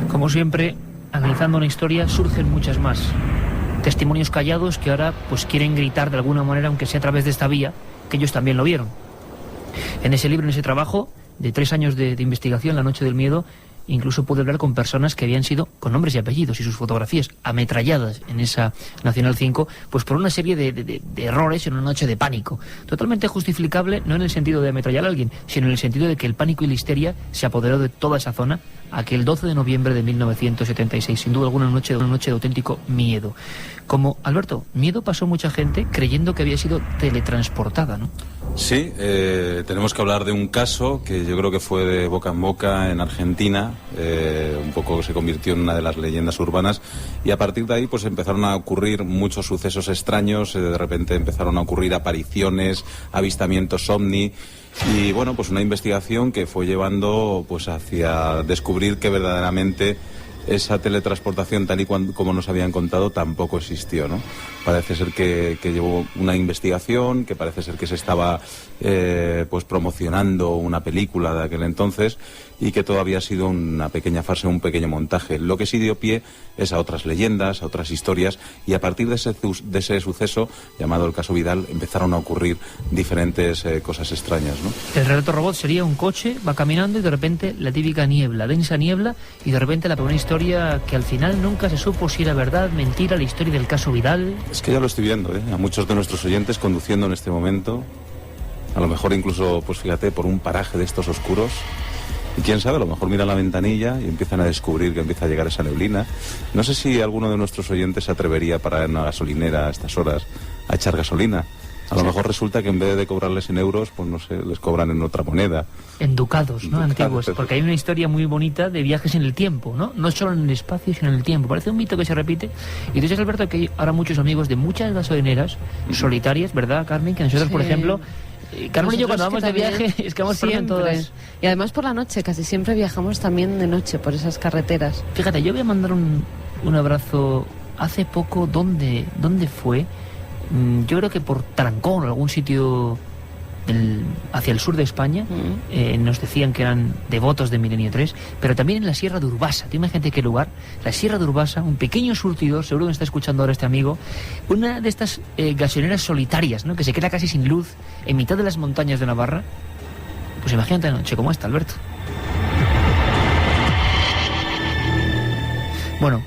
Como siempre, analizando una historia surgen muchas más. Testimonios callados que ahora pues quieren gritar de alguna manera, aunque sea a través de esta vía, que ellos también lo vieron. En ese libro, en ese trabajo de 3 años de investigación, La noche del miedo, incluso pude hablar con personas que habían sido, con nombres y apellidos y sus fotografías, ametralladas en esa Nacional 5, pues por una serie de errores en una noche de pánico. Totalmente justificable, no en el sentido de ametrallar a alguien, sino en el sentido de que el pánico y la histeria se apoderó de toda esa zona aquel 12 de noviembre de 1976. Sin duda alguna, una noche de auténtico miedo. Como, Alberto, miedo pasó mucha gente creyendo que había sido teletransportada, ¿no? Sí, tenemos que hablar de un caso que yo creo que fue de boca en boca en Argentina, un poco se convirtió en una de las leyendas urbanas, y a partir de ahí pues empezaron a ocurrir muchos sucesos extraños, de repente empezaron a ocurrir apariciones, avistamientos ovni, y bueno, pues una investigación que fue llevando pues hacia descubrir que verdaderamente esa teletransportación tal y como nos habían contado tampoco existió, ¿no? Parece ser que llevó una investigación, que parece ser que se estaba pues promocionando una película de aquel entonces y que todavía ha sido una pequeña farsa, un pequeño montaje. Lo que sí dio pie es a otras leyendas, a otras historias, y a partir de ese suceso, llamado el caso Vidal, empezaron a ocurrir diferentes cosas extrañas, ¿no? El relato robot sería un coche, va caminando y de repente la típica niebla, densa niebla, y de repente la primera historia que al final nunca se supo si era verdad, mentira, la historia del caso Vidal. Es que ya lo estoy viendo, ¿eh? A muchos de nuestros oyentes conduciendo en este momento, a lo mejor incluso, pues fíjate, por un paraje de estos oscuros. Y quién sabe, a lo mejor miran la ventanilla y empiezan a descubrir que empieza a llegar esa neblina. No sé si alguno de nuestros oyentes se atrevería para ir a una gasolinera a estas horas a echar gasolina. A lo mejor resulta que en vez de cobrarles en euros, pues no sé, les cobran en otra moneda. En ducados, ¿no? Antiguos. Porque hay una historia muy bonita de viajes en el tiempo, ¿no? No solo en el espacio, sino en el tiempo. Parece un mito que se repite. Y tú sabes, Alberto, que hay ahora muchos amigos de muchas gasolineras solitarias, ¿verdad, Carmen? Que nosotros, por ejemplo... Carmen y yo cuando vamos de viaje es que vamos por todas. Y además por la noche, casi siempre viajamos también de noche por esas carreteras. Fíjate, yo voy a mandar un abrazo hace poco. ¿Dónde fue? Yo creo que por Tarancón o algún sitio hacia el sur de España. Nos decían que eran devotos de Milenio 3, pero también en la Sierra de Urbasa. ¿Te imaginas qué lugar? La Sierra de Urbasa, un pequeño surtidor, seguro que me está escuchando ahora este amigo, una de estas gasolineras solitarias, ¿no? Que se queda casi sin luz en mitad de las montañas de Navarra. Pues imagínate la noche como esta, Alberto. Bueno,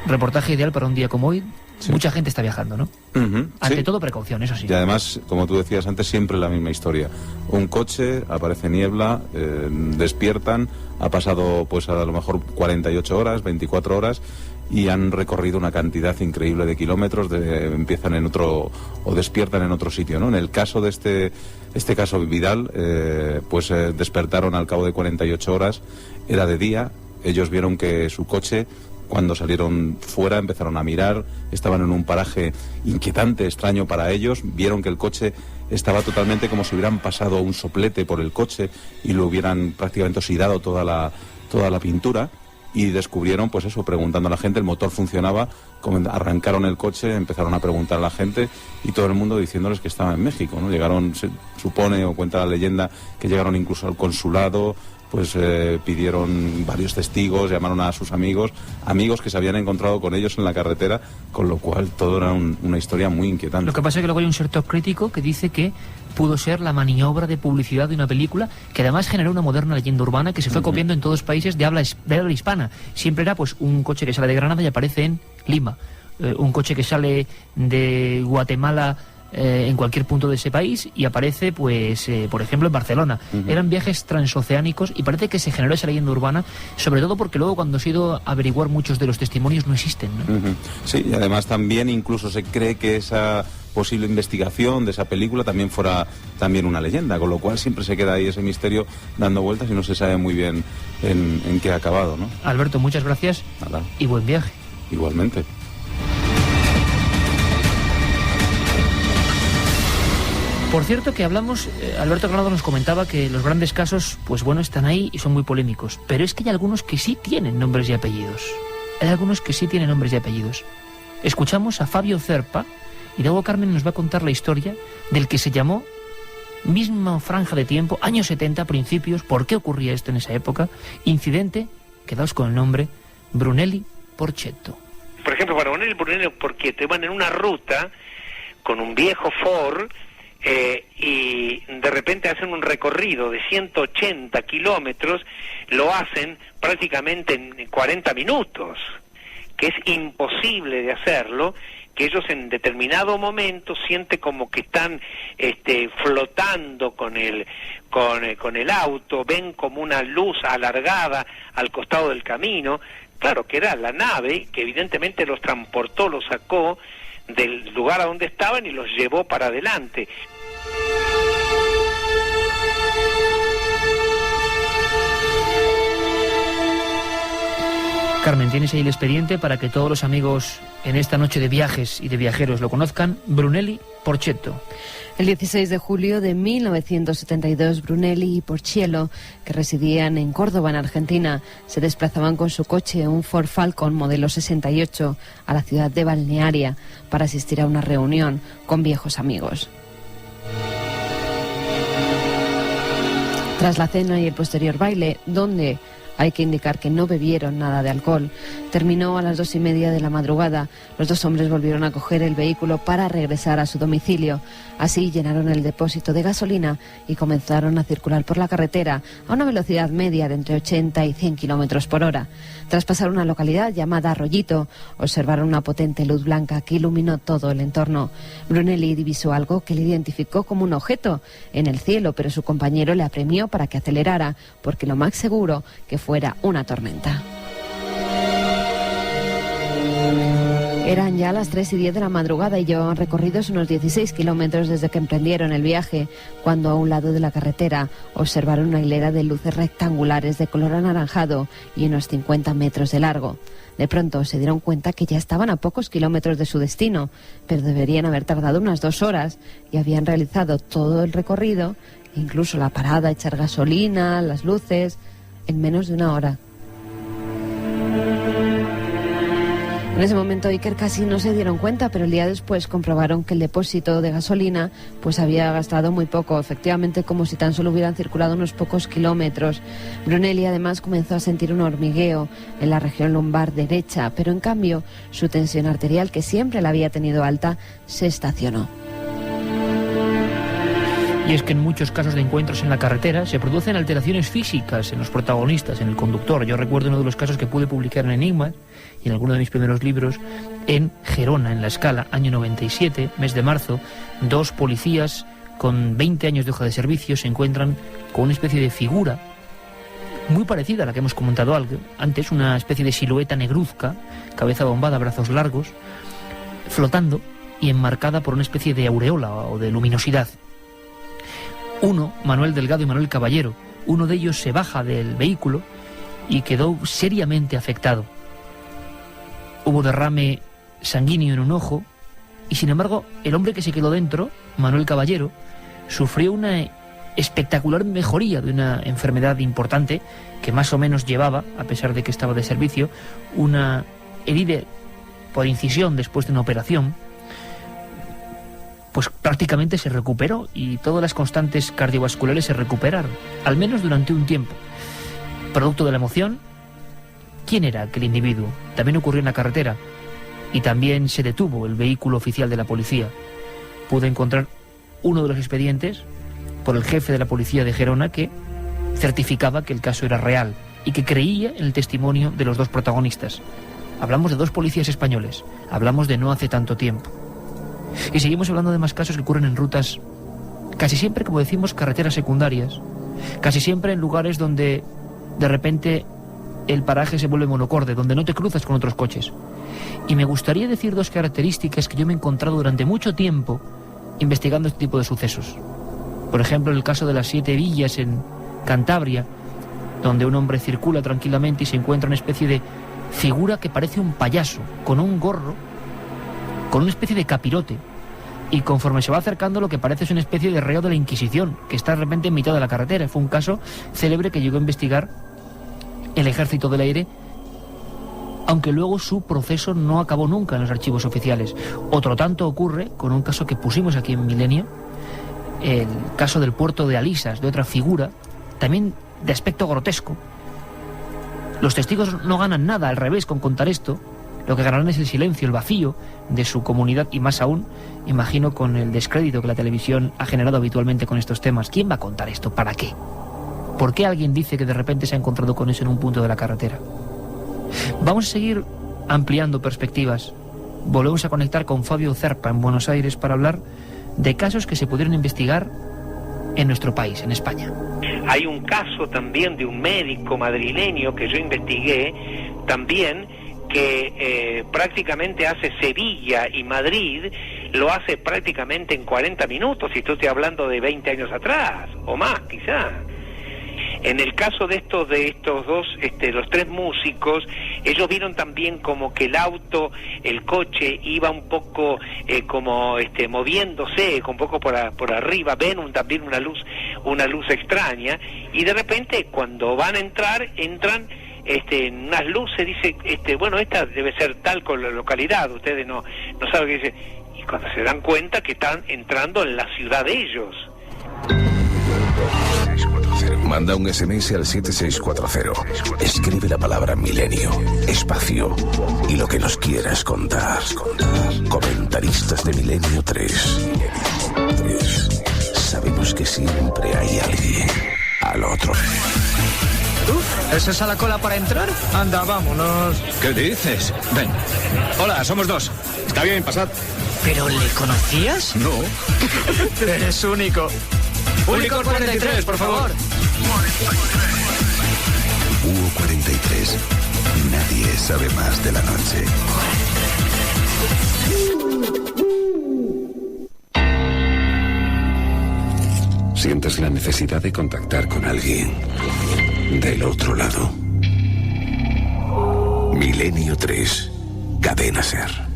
reportaje ideal para un día como hoy. Sí. Mucha gente está viajando, ¿no? Ante todo, precaución, eso sí. Y además, como tú decías antes, siempre la misma historia. Un coche, aparece niebla, despiertan, ha pasado pues a lo mejor 48 horas, 24 horas, y han recorrido una cantidad increíble de kilómetros, empiezan en otro, o despiertan en otro sitio, ¿no? En el caso de este caso Vidal, despertaron al cabo de 48 horas, era de día, ellos vieron que su coche... Cuando salieron fuera empezaron a mirar, estaban en un paraje inquietante, extraño para ellos, vieron que el coche estaba totalmente como si hubieran pasado un soplete por el coche y lo hubieran prácticamente oxidado toda la pintura, y descubrieron, pues eso, preguntando a la gente, el motor funcionaba, arrancaron el coche, empezaron a preguntar a la gente y todo el mundo diciéndoles que estaba en México, ¿no? Llegaron, se supone, o cuenta la leyenda, que llegaron incluso al consulado. Pues pidieron varios testigos, llamaron a sus amigos que se habían encontrado con ellos en la carretera, con lo cual todo era una historia muy inquietante. Lo que pasa es que luego hay un sector crítico que dice que pudo ser la maniobra de publicidad de una película que además generó una moderna leyenda urbana que se fue copiando en todos los países de habla hispana. Siempre era pues un coche que sale de Granada y aparece en Lima, un coche que sale de Guatemala en cualquier punto de ese país y aparece, pues, por ejemplo, en Barcelona. Eran viajes transoceánicos y parece que se generó esa leyenda urbana, sobre todo porque luego cuando se ha ido a averiguar muchos de los testimonios no existen, ¿no? Sí, y además también incluso se cree que esa posible investigación de esa película también fuera también una leyenda, con lo cual siempre se queda ahí ese misterio dando vueltas y no se sabe muy bien en qué ha acabado, ¿no? Alberto, muchas gracias. Nada. Y buen viaje. Igualmente. Por cierto que hablamos, Alberto Granado nos comentaba que los grandes casos, pues bueno, están ahí y son muy polémicos, pero es que hay algunos que sí tienen nombres y apellidos. Hay algunos que sí tienen nombres y apellidos. Escuchamos a Fabio Zerpa y luego Carmen nos va a contar la historia del que se llamó, misma franja de tiempo, años 70, principios, ¿por qué ocurría esto en esa época? Incidente, quedaos con el nombre, Brunelli Porchetto. Por ejemplo, para Brunelli Porchetto iban en una ruta con un viejo Ford, y de repente hacen un recorrido de 180 kilómetros, lo hacen prácticamente en 40 minutos, que es imposible de hacerlo, que ellos en determinado momento sienten como que están flotando con el auto, ven como una luz alargada al costado del camino, claro que era la nave que evidentemente los transportó, los sacó del lugar a donde estaban y los llevó para adelante. Carmen, tienes ahí el expediente para que todos los amigos en esta noche de viajes y de viajeros lo conozcan. Brunelli Porchetto. El 16 de julio de 1972, Brunelli y Porciello, que residían en Córdoba, en Argentina, se desplazaban con su coche, un Ford Falcon modelo 68, a la ciudad de Balnearia para asistir a una reunión con viejos amigos. Tras la cena y el posterior baile, donde hay que indicar que no bebieron nada de alcohol, terminó a las 2:30 de la madrugada. Los dos hombres volvieron a coger el vehículo para regresar a su domicilio. Así llenaron el depósito de gasolina y comenzaron a circular por la carretera a una velocidad media de entre 80 y 100 kilómetros por hora. Tras pasar una localidad llamada Arroyito, observaron una potente luz blanca que iluminó todo el entorno. Brunelli divisó algo que le identificó como un objeto en el cielo, pero su compañero le apremió para que acelerara, porque lo más seguro que fuera una tormenta. Eran ya las 3:10 de la madrugada y llevaban recorridos unos 16 kilómetros desde que emprendieron el viaje, cuando a un lado de la carretera observaron una hilera de luces rectangulares de color anaranjado y unos 50 metros de largo. De pronto se dieron cuenta que ya estaban a pocos kilómetros de su destino, pero deberían haber tardado unas 2 horas y habían realizado todo el recorrido, incluso la parada, echar gasolina, las luces, en menos de 1 hora. En ese momento Iker casi no se dieron cuenta, pero el día después comprobaron que el depósito de gasolina pues había gastado muy poco, efectivamente como si tan solo hubieran circulado unos pocos kilómetros. Brunelli además comenzó a sentir un hormigueo en la región lumbar derecha, pero en cambio su tensión arterial, que siempre la había tenido alta, se estacionó. Y es que en muchos casos de encuentros en la carretera se producen alteraciones físicas en los protagonistas, en el conductor. Yo recuerdo uno de los casos que pude publicar en Enigma y en alguno de mis primeros libros, en Gerona, en La Escala, año 97, mes de marzo. 2 policías con 20 años de hoja de servicio se encuentran con una especie de figura muy parecida a la que hemos comentado antes, una especie de silueta negruzca, cabeza bombada, brazos largos, flotando y enmarcada por una especie de aureola o de luminosidad. Uno, Manuel Delgado y Manuel Caballero, uno de ellos se baja del vehículo y quedó seriamente afectado. Hubo derrame sanguíneo en un ojo y, sin embargo, el hombre que se quedó dentro, Manuel Caballero, sufrió una espectacular mejoría de una enfermedad importante que más o menos llevaba, a pesar de que estaba de servicio, una herida por incisión después de una operación. Pues prácticamente se recuperó y todas las constantes cardiovasculares se recuperaron, al menos durante un tiempo. Producto de la emoción, ¿quién era aquel individuo? También ocurrió en la carretera y también se detuvo el vehículo oficial de la policía. Pude encontrar uno de los expedientes por el jefe de la policía de Gerona que certificaba que el caso era real y que creía en el testimonio de los 2 protagonistas. Hablamos de 2 policías españoles, hablamos de no hace tanto tiempo. Y seguimos hablando de más casos que ocurren en rutas, casi siempre, como decimos, carreteras secundarias, casi siempre en lugares donde de repente el paraje se vuelve monocorde, donde no te cruzas con otros coches. Y me gustaría decir dos características que yo me he encontrado durante mucho tiempo investigando este tipo de sucesos. Por ejemplo, el caso de las 7 villas en Cantabria, donde un hombre circula tranquilamente y se encuentra una especie de figura que parece un payaso, con un gorro, con una especie de capirote, y conforme se va acercando lo que parece es una especie de reo de la Inquisición, que está de repente en mitad de la carretera. Fue un caso célebre que llegó a investigar el Ejército del Aire, aunque luego su proceso no acabó nunca en los archivos oficiales. Otro tanto ocurre con un caso que pusimos aquí en Milenio, el caso del puerto de Alisas, de otra figura, también de aspecto grotesco. Los testigos no ganan nada, al revés, con contar esto. Lo que ganarán es el silencio, el vacío de su comunidad y más aún, imagino, con el descrédito que la televisión ha generado habitualmente con estos temas. ¿Quién va a contar esto? ¿Para qué? ¿Por qué alguien dice que de repente se ha encontrado con eso en un punto de la carretera? Vamos a seguir ampliando perspectivas. Volvemos a conectar con Fabio Zerpa en Buenos Aires para hablar de casos que se pudieron investigar en nuestro país, en España. Hay un caso también de un médico madrileño que yo investigué también, que prácticamente hace Sevilla y Madrid, lo hace prácticamente en 40 minutos, y estoy hablando de 20 años atrás, o más quizá. En el caso de estos dos, los 3 músicos, ellos vieron también como que el auto, el coche, iba un poco como moviéndose, un poco por arriba, ven también una luz extraña, y de repente cuando van a entran en unas luces, dice, bueno, esta debe ser tal con la localidad, ustedes no saben qué dice, y cuando se dan cuenta que están entrando en la ciudad de ellos. Manda un SMS al 7640. Escribe la palabra milenio, espacio y lo que nos quieras contar. Comentaristas de Milenio 3. Sabemos que siempre hay alguien al otro. ¿Esa es a la cola para entrar? Anda, vámonos. ¿Qué dices? Ven. Hola, somos 2. Está bien, pasad. ¿Pero le conocías? No. Eres único. Único 43, por favor. Hugo 43. Nadie sabe más de la noche. ¿Sientes la necesidad de contactar con alguien del otro lado? Milenio 3, Cadena SER.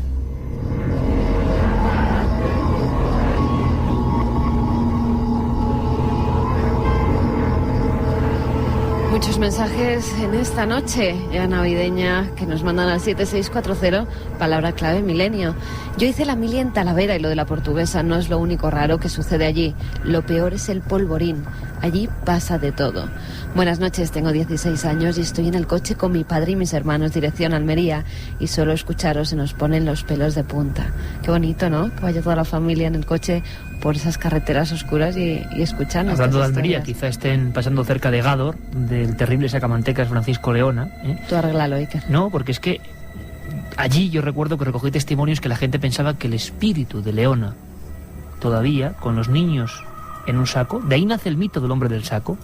Muchos mensajes en esta noche ya navideña que nos mandan al 7640, palabra clave milenio. Yo hice la mili en Talavera y lo de la Portuguesa no es lo único raro que sucede allí. Lo peor es el polvorín. Allí pasa de todo. Buenas noches, tengo 16 años y estoy en el coche con mi padre y mis hermanos dirección Almería, y solo escucharos se nos ponen los pelos de punta. Qué bonito, ¿no? Que vaya toda la familia en el coche por esas carreteras oscuras y escuchando. Hablando de Almería, quizá estén pasando cerca de Gádor, del terrible sacamantecas Francisco Leona. Tú arréglalo, Iker. No, porque es que allí yo recuerdo que recogí testimonios que la gente pensaba que el espíritu de Leona, todavía, con los niños en un saco, de ahí nace el mito del hombre del saco,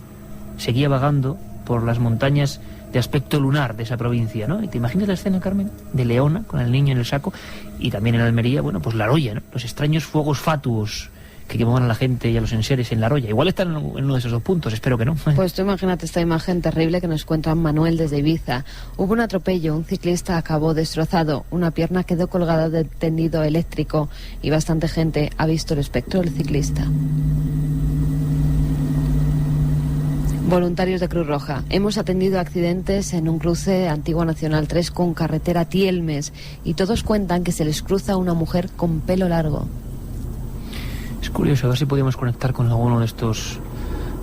seguía vagando por las montañas de aspecto lunar de esa provincia, ¿no? ¿Y te imaginas la escena, Carmen? De Leona, con el niño en el saco, y también en Almería, bueno, pues La Roya, ¿no? Los extraños fuegos fatuos que quemaban a la gente y a los enseres en La Roya. Igual están en uno de esos 2 puntos, espero que no. Pues tú imagínate esta imagen terrible que nos cuenta Manuel desde Ibiza. Hubo un atropello, un ciclista acabó destrozado, una pierna quedó colgada del tendido eléctrico y bastante gente ha visto el espectro del ciclista. Voluntarios de Cruz Roja. Hemos atendido accidentes en un cruce Antigua Nacional 3 con carretera Tielmes y todos cuentan que se les cruza una mujer con pelo largo. Es curioso, a ver si podíamos conectar con alguno de estos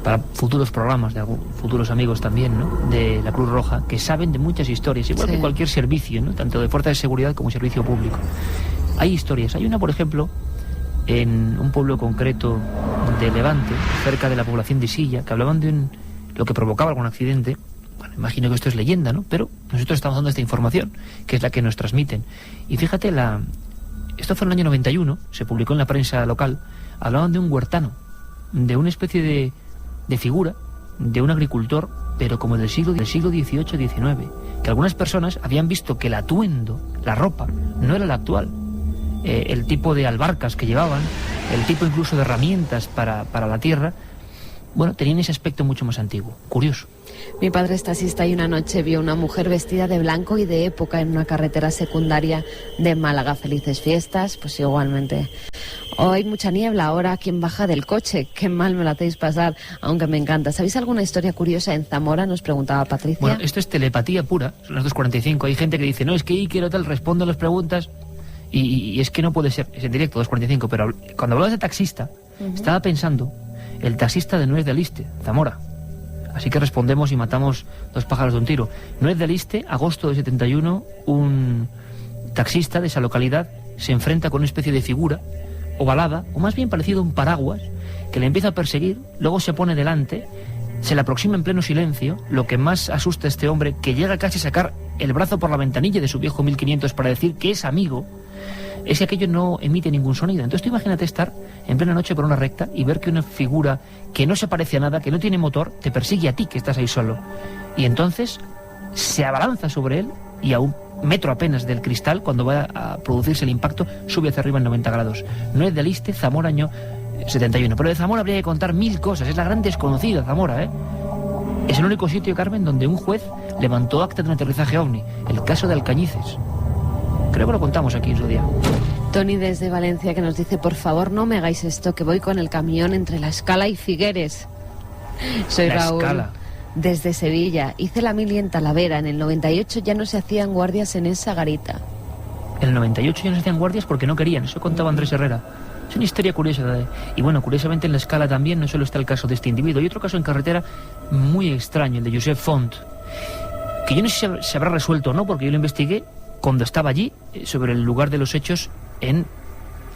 para futuros programas, de futuros amigos también, ¿no? De la Cruz Roja, que saben de muchas historias, igual que cualquier servicio, ¿no? Tanto de fuerza de seguridad como servicio público. Hay historias. Hay una, por ejemplo, en un pueblo concreto de Levante, cerca de la población de Silla, que hablaban de lo que provocaba algún accidente. Bueno, imagino que esto es leyenda, ¿no? Pero nosotros estamos dando esta información, que es la que nos transmiten. Y fíjate esto fue en el año 91, se publicó en la prensa local, hablaban de un huertano, de una especie de figura, de un agricultor, pero como del siglo XVIII-XIX, que algunas personas habían visto que el atuendo, la ropa, no era la actual. El tipo de albarcas que llevaban, el tipo incluso de herramientas para la tierra, bueno, tenían ese aspecto mucho más antiguo. Curioso. Mi padre es taxista y una noche vio una mujer vestida de blanco y de época en una carretera secundaria de Málaga. Felices fiestas, pues igualmente. Hoy mucha niebla, ahora quien baja del coche, qué mal me lo hacéis pasar, aunque me encanta. ¿Sabéis alguna historia curiosa en Zamora? Nos preguntaba Patricia. Bueno, esto es telepatía pura, son las 2:45, hay gente que dice, no, es que quiero tal, respondo a las preguntas, y es que no puede ser, es en directo, 2:45, pero cuando hablabas de taxista, estaba pensando, el taxista de Nuez de Aliste, Zamora. Así que respondemos y matamos dos pájaros de un tiro. Nuez de Aliste, agosto de 71, un taxista de esa localidad se enfrenta con una especie de figura ovalada, o más bien parecido a un paraguas, que le empieza a perseguir, luego se pone delante, se le aproxima en pleno silencio, lo que más asusta a este hombre, que llega casi a sacar el brazo por la ventanilla de su viejo 1500 para decir que es amigo, es que aquello no emite ningún sonido. Entonces tú imagínate estar en plena noche por una recta y ver que una figura que no se parece a nada, que no tiene motor, te persigue a ti, que estás ahí solo. Y entonces se abalanza sobre él y a un metro apenas del cristal, cuando va a producirse el impacto, sube hacia arriba en 90 grados. Nuez de Aliste, Zamora, año 71. Pero de Zamora habría que contar 1000 cosas. Es la gran desconocida Zamora, ¿eh? Es el único sitio, Carmen, donde un juez levantó acta de un aterrizaje ovni. El caso de Alcañices. Creo que lo contamos aquí en su día. Tony desde Valencia, que nos dice, por favor no me hagáis esto, que voy con el camión entre La Escala y Figueres. Soy Raúl. Escala. Desde Sevilla. Hice la mili en Talavera. En el 98 ya no se hacían guardias en esa garita. En el 98 ya no se hacían guardias porque no querían. Eso contaba Andrés Herrera. Es una historia curiosa. Y bueno, curiosamente en La Escala también no solo está el caso de este individuo. Hay otro caso en carretera muy extraño, el de Josep Font, que yo no sé si se habrá resuelto o no, porque yo lo investigué cuando estaba allí, sobre el lugar de los hechos, en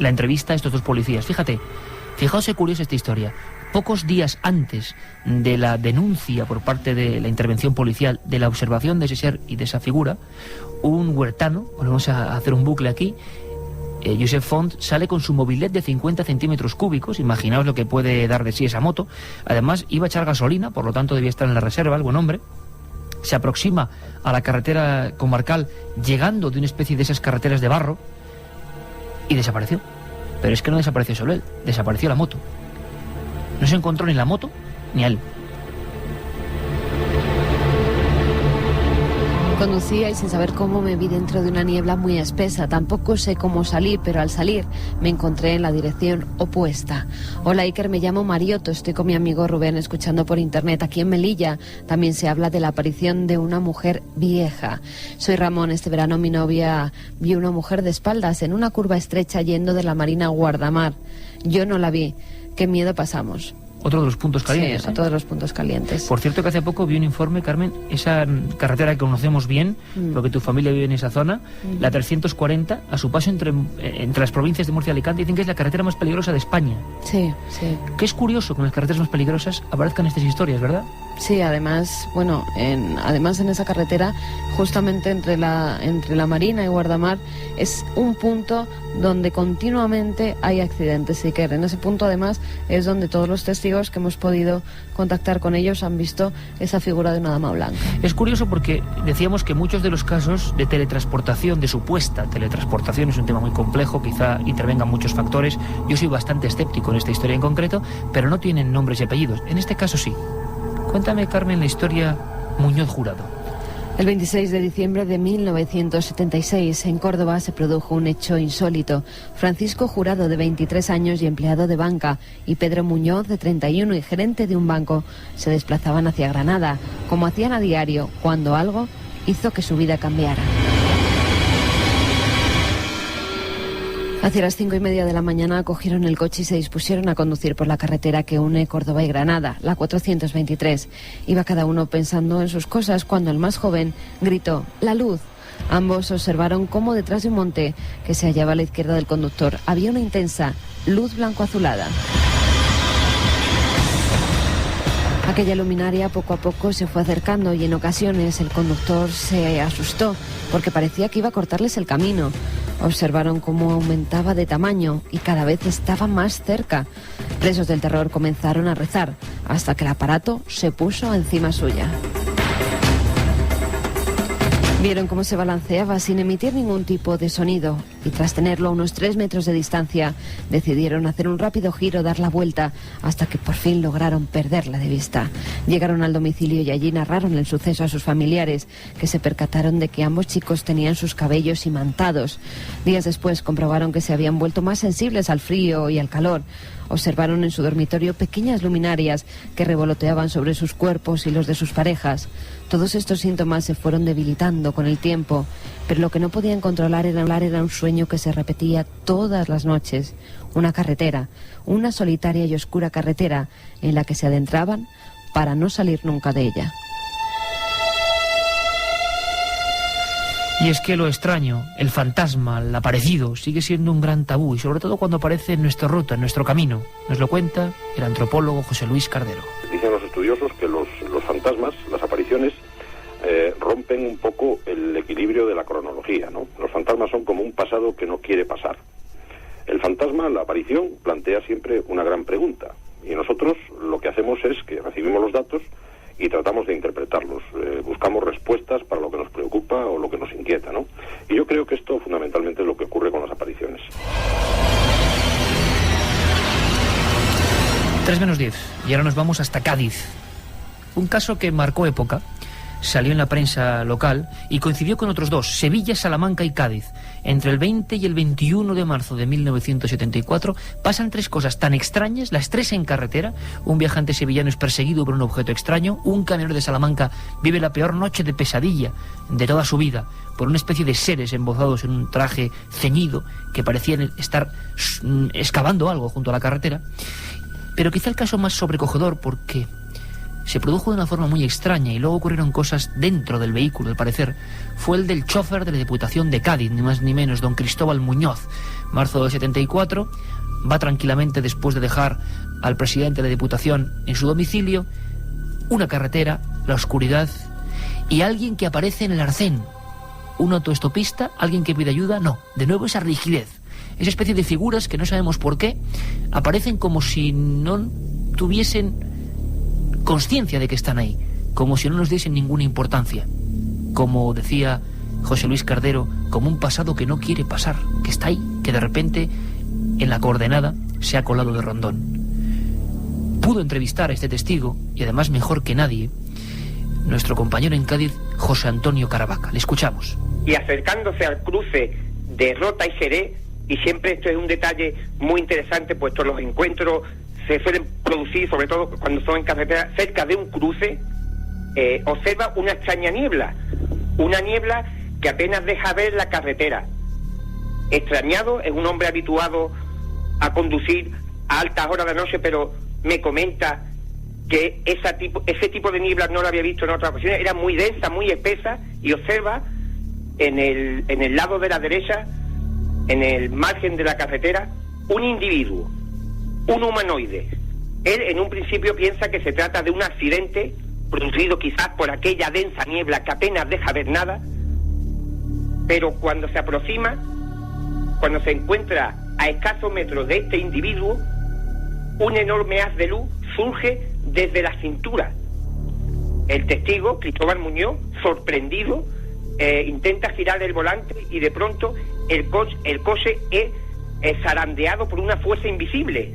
la entrevista a estos dos policías. Fijaos qué curiosa esta historia. Pocos días antes de la denuncia por parte de la intervención policial de la observación de ese ser y de esa figura, un huertano, volvemos a hacer un bucle aquí, Josep Font sale con su mobilet de 50 centímetros cúbicos, imaginaos lo que puede dar de sí esa moto, además iba a echar gasolina, por lo tanto debía estar en la reserva, el buen hombre, se aproxima a la carretera comarcal, llegando de una especie de esas carreteras de barro, y desapareció. Pero es que no desapareció solo él, desapareció la moto. No se encontró ni la moto ni a él. Conducía y sin saber cómo me vi dentro de una niebla muy espesa. Tampoco sé cómo salí, pero al salir me encontré en la dirección opuesta. Hola Iker, me llamo Marioto, estoy con mi amigo Rubén escuchando por internet. Aquí en Melilla también se habla de la aparición de una mujer vieja. Soy Ramón, este verano mi novia vio una mujer de espaldas en una curva estrecha yendo de la Marina a Guardamar. Yo no la vi, qué miedo pasamos. Otro de los puntos calientes. Sí, otro de los puntos calientes. Por cierto que hace poco vi un informe, Carmen, esa carretera que conocemos bien, porque tu familia vive en esa zona, la 340, a su paso entre las provincias de Murcia y Alicante, dicen que es la carretera más peligrosa de España. Sí, sí. Que es curioso que en las carreteras más peligrosas aparezcan estas historias, ¿verdad? Sí, además, bueno, además en esa carretera, justamente entre la Marina y Guardamar, es un punto donde continuamente hay accidentes. Y que en ese punto, además, es donde todos los testigos que hemos podido contactar con ellos han visto esa figura de una dama blanca. Es curioso porque decíamos que muchos de los casos de teletransportación, de supuesta teletransportación, es un tema muy complejo, quizá intervengan muchos factores. Yo soy bastante escéptico en esta historia en concreto, pero no tienen nombres y apellidos. En este caso sí. Cuéntame, Carmen, la historia Muñoz Jurado. El 26 de diciembre de 1976, en Córdoba, se produjo un hecho insólito. Francisco Jurado, de 23 años y empleado de banca, y Pedro Muñoz, de 31 y gerente de un banco, se desplazaban hacia Granada, como hacían a diario, cuando algo hizo que su vida cambiara. Hacia las 5:30 de la mañana cogieron el coche y se dispusieron a conducir por la carretera que une Córdoba y Granada, la 423. Iba cada uno pensando en sus cosas cuando el más joven gritó «¡La luz!». Ambos observaron cómo detrás de un monte que se hallaba a la izquierda del conductor había una intensa luz blanco-azulada. Aquella luminaria poco a poco se fue acercando y en ocasiones el conductor se asustó porque parecía que iba a cortarles el camino. Observaron cómo aumentaba de tamaño y cada vez estaba más cerca. Presos del terror comenzaron a rezar hasta que el aparato se puso encima suya. Vieron cómo se balanceaba sin emitir ningún tipo de sonido y tras tenerlo a unos 3 metros de distancia decidieron hacer un rápido giro, dar la vuelta hasta que por fin lograron perderla de vista. Llegaron al domicilio y allí narraron el suceso a sus familiares, que se percataron de que ambos chicos tenían sus cabellos imantados. Días después comprobaron que se habían vuelto más sensibles al frío y al calor. Observaron en su dormitorio pequeñas luminarias que revoloteaban sobre sus cuerpos y los de sus parejas. Todos estos síntomas se fueron debilitando con el tiempo, pero lo que no podían controlar era un sueño que se repetía todas las noches. Una carretera, una solitaria y oscura carretera en la que se adentraban para no salir nunca de ella. Y es que lo extraño, el fantasma, el aparecido, sigue siendo un gran tabú, y sobre todo cuando aparece en nuestra ruta, en nuestro camino. Nos lo cuenta el antropólogo José Luis Cardero. Dicen los estudiosos que los fantasmas, las apariciones, rompen un poco el equilibrio de la cronología, ¿no? Los fantasmas son como un pasado que no quiere pasar. El fantasma, la aparición, plantea siempre una gran pregunta, y nosotros lo que hacemos es que recibimos los datos y tratamos de interpretarlos, buscamos respuestas para lo que nos preocupa o lo que nos inquieta, ¿no? Y yo creo que esto fundamentalmente es lo que ocurre con las apariciones. 3:10, y ahora nos vamos hasta Cádiz. Un caso que marcó época, salió en la prensa local y coincidió con otros dos, Sevilla, Salamanca y Cádiz. Entre el 20 y el 21 de marzo de 1974 pasan 3 cosas tan extrañas, las 3 en carretera. Un viajante sevillano es perseguido por un objeto extraño, un camionero de Salamanca vive la peor noche de pesadilla de toda su vida por una especie de seres embozados en un traje ceñido que parecían estar excavando algo junto a la carretera. Pero quizá el caso más sobrecogedor, porque se produjo de una forma muy extraña y luego ocurrieron cosas dentro del vehículo, al parecer, fue el del chofer de la Diputación de Cádiz, ni más ni menos, don Cristóbal Muñoz. Marzo del 74, va tranquilamente después de dejar al presidente de la Diputación en su domicilio, una carretera, la oscuridad y alguien que aparece en el arcén. Un autoestopista, alguien que pide ayuda, no, de nuevo esa rigidez, esa especie de figuras que no sabemos por qué, aparecen como si no tuviesen consciencia de que están ahí, como si no nos diesen ninguna importancia, como decía José Luis Cardero, como un pasado que no quiere pasar, que está ahí, que de repente en la coordenada se ha colado de rondón. Pudo entrevistar a este testigo, y además mejor que nadie, nuestro compañero en Cádiz, José Antonio Caravaca. Le escuchamos. Y acercándose al cruce de Rota y Seré, y siempre esto es un detalle muy interesante, puesto los encuentros se suelen producir, sobre todo cuando son en carretera, cerca de un cruce, observa una extraña niebla, una niebla que apenas deja ver la carretera. Extrañado, es un hombre habituado a conducir a altas horas de la noche, pero me comenta que ese tipo de niebla no lo había visto en otras ocasiones, era muy densa, muy espesa, y observa en el lado de la derecha, en el margen de la carretera, un individuo, un humanoide. Él en un principio piensa que se trata de un accidente producido quizás por aquella densa niebla que apenas deja ver nada, pero cuando se aproxima, cuando se encuentra a escasos metros de este individuo, un enorme haz de luz surge desde la cintura. El testigo, Cristóbal Muñoz, sorprendido, intenta girar el volante y de pronto el coche es zarandeado por una fuerza invisible.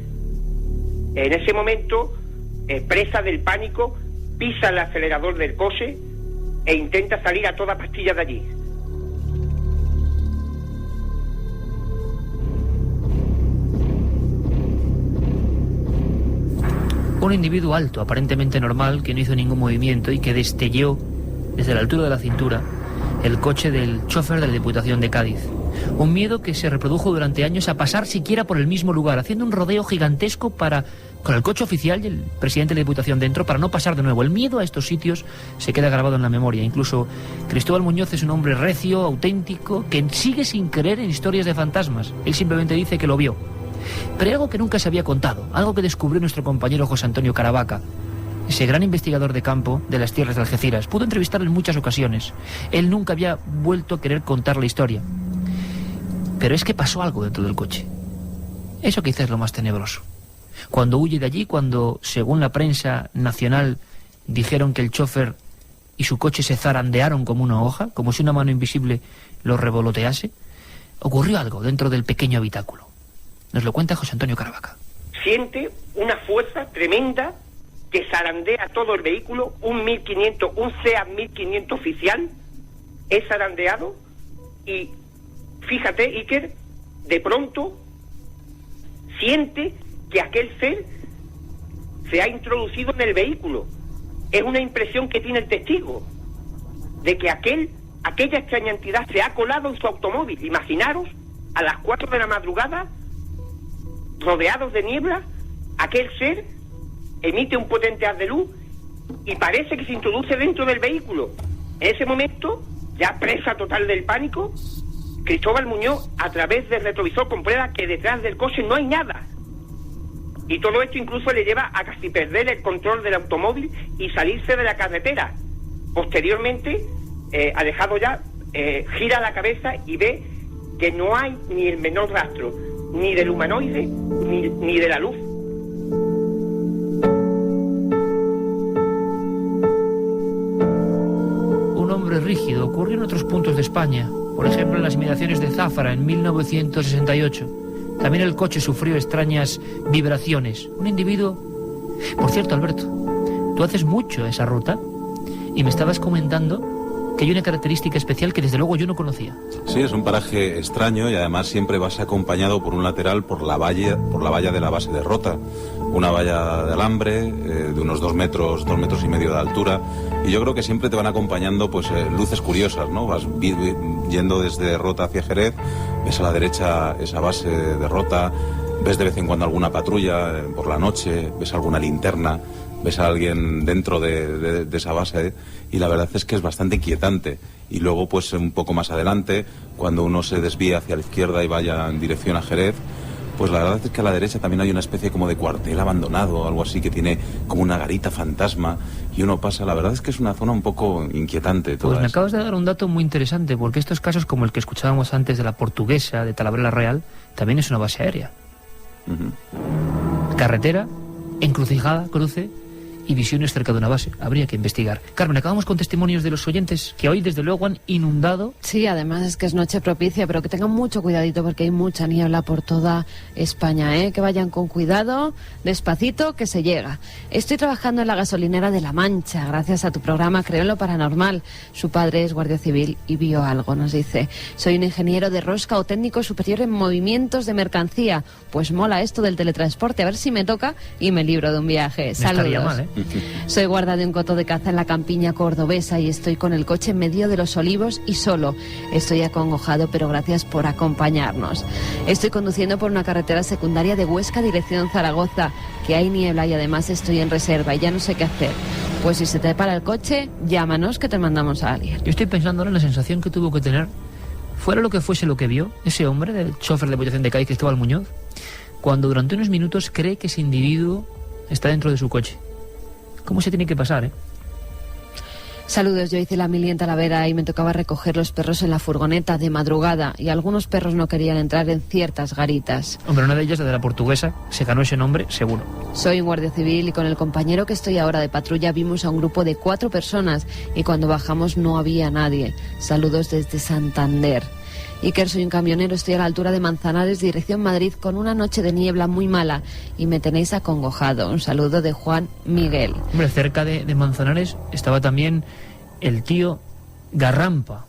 En ese momento, presa del pánico, pisa el acelerador del coche e intenta salir a toda pastilla de allí. Un individuo alto, aparentemente normal, que no hizo ningún movimiento y que destelló desde la altura de la cintura el coche del chofer de la Diputación de Cádiz. Un miedo que se reprodujo durante años a pasar siquiera por el mismo lugar, haciendo un rodeo gigantesco con el coche oficial y el presidente de la Diputación dentro para no pasar de nuevo. El miedo a estos sitios se queda grabado en la memoria. Incluso Cristóbal Muñoz es un hombre recio, auténtico, que sigue sin creer en historias de fantasmas. Él simplemente dice que lo vio. Pero hay algo que nunca se había contado, algo que descubrió nuestro compañero José Antonio Caravaca, ese gran investigador de campo de las tierras de Algeciras. Pudo entrevistarlo en muchas ocasiones. Él nunca había vuelto a querer contar la historia. Pero es que pasó algo dentro del coche. Eso quizás es lo más tenebroso. Cuando huye de allí, cuando, según la prensa nacional, dijeron que el chofer y su coche se zarandearon como una hoja, como si una mano invisible los revolotease, ocurrió algo dentro del pequeño habitáculo. Nos lo cuenta José Antonio Caravaca. Siente una fuerza tremenda que zarandea todo el vehículo, un SEAT 1500 oficial, es zarandeado y, fíjate, Iker, de pronto siente que aquel ser se ha introducido en el vehículo. Es una impresión que tiene el testigo, de que aquella extraña entidad se ha colado en su automóvil. Imaginaros, a las 4 de la madrugada, rodeados de niebla, aquel ser emite un potente haz de luz y parece que se introduce dentro del vehículo. En ese momento, ya presa total del pánico, Cristóbal Muñoz, a través del retrovisor, comprueba que detrás del coche no hay nada. Y todo esto incluso le lleva a casi perder el control del automóvil y salirse de la carretera. Posteriormente, alejado ya, gira la cabeza y ve que no hay ni el menor rastro, ni del humanoide, ni de la luz. Un hombre rígido ocurrió en otros puntos de España, por ejemplo en las inmediaciones de Záfara en 1968. También el coche sufrió extrañas vibraciones. Un individuo... Por cierto, Alberto, tú haces mucho esa ruta y me estabas comentando que hay una característica especial que desde luego yo no conocía. Sí, es un paraje extraño y además siempre vas acompañado por un lateral por la valla de la base de Rota. Una valla de alambre de unos 2 metros y medio de altura, y yo creo que siempre te van acompañando pues luces curiosas, ¿no? Vas yendo desde Rota hacia Jerez, ves a la derecha esa base de Rota, ves de vez en cuando alguna patrulla por la noche, ves alguna linterna, ves a alguien dentro de esa base, y la verdad es que es bastante inquietante. Y luego pues un poco más adelante, cuando uno se desvía hacia la izquierda y vaya en dirección a Jerez, pues la verdad es que a la derecha también hay una especie como de cuartel abandonado o algo así, que tiene como una garita fantasma, y uno pasa. La verdad es que es una zona un poco inquietante. Pues me acabas de dar un dato muy interesante, porque estos casos como el que escuchábamos antes de la Portuguesa, de Talavera Real, también es una base aérea. Carretera, encrucijada, cruce y visiones cerca de una base. Habría que investigar. Carmen, acabamos con testimonios de los oyentes que hoy desde luego han inundado. Sí, además es que es noche propicia, pero que tengan mucho cuidadito porque hay mucha niebla por toda España, ¿eh? Que vayan con cuidado, despacito, que se llega. Estoy trabajando en la gasolinera de La Mancha, gracias a tu programa Creo en lo Paranormal. Su padre es guardia civil y vio algo, nos dice. Soy un ingeniero de rosca o técnico superior en movimientos de mercancía. Pues mola esto del teletransporte, a ver si me toca y me libro de un viaje. Saludos. Estaría mal, ¿eh? Soy guarda de un coto de caza en la campiña cordobesa y estoy con el coche en medio de los olivos y solo. Estoy acongojado, pero gracias por acompañarnos. Estoy conduciendo por una carretera secundaria de Huesca dirección Zaragoza, que hay niebla y además estoy en reserva y ya no sé qué hacer. Pues si se te para el coche, llámanos que te mandamos a alguien. Yo estoy pensando ahora en la sensación que tuvo que tener, fuera lo que fuese lo que vio, ese hombre, del chofer de Bollación de Cádiz, Cristóbal Muñoz, cuando durante unos minutos cree que ese individuo está dentro de su coche. ¿Cómo se tiene que pasar, eh? Saludos, yo hice la mili en Talavera y me tocaba recoger los perros en la furgoneta de madrugada y algunos perros no querían entrar en ciertas garitas. Hombre, una de ellas, la de la Portuguesa, se ganó ese nombre, seguro. Soy un guardia civil y con el compañero que estoy ahora de patrulla vimos a un grupo de 4 personas y cuando bajamos no había nadie. Saludos desde Santander. Iker, soy un camionero, estoy a la altura de Manzanares, dirección Madrid, con una noche de niebla muy mala y me tenéis acongojado. Un saludo de Juan Miguel. Hombre, cerca de Manzanares estaba también el tío Garrampa.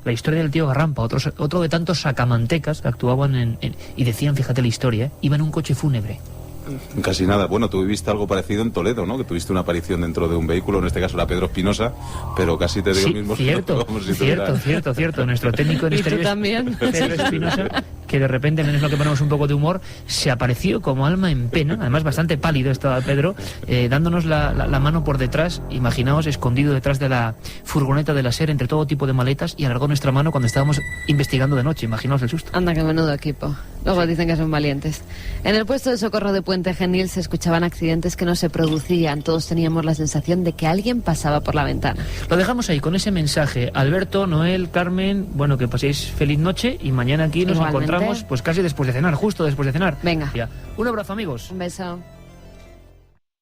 La historia del tío Garrampa, otro de tantos sacamantecas que actuaban y decían, fíjate la historia, iba en un coche fúnebre. Casi nada. Bueno, tú viviste algo parecido en Toledo, ¿no? Que tuviste una aparición dentro de un vehículo, en este caso era Pedro Espinosa, pero casi te digo sí, mismo. Cierto, Nuestro técnico en exteriores. ¿Y tú también? Pedro Espinosa que de repente, menos lo que ponemos un poco de humor, se apareció como alma en pena, además bastante pálido estaba Pedro, dándonos la mano por detrás, imaginaos, escondido detrás de la furgoneta de la SER entre todo tipo de maletas, y alargó nuestra mano cuando estábamos investigando de noche, imaginaos el susto. Anda, qué menudo equipo. Luego dicen que son valientes. En el puesto de socorro de Puente Genil se escuchaban accidentes que no se producían. Todos teníamos la sensación de que alguien pasaba por la ventana. Lo dejamos ahí con ese mensaje. Alberto, Noel, Carmen, bueno, que paséis feliz noche y mañana aquí nos encontramos pues casi después de cenar, justo después de cenar. Venga. Un abrazo, amigos. Un beso.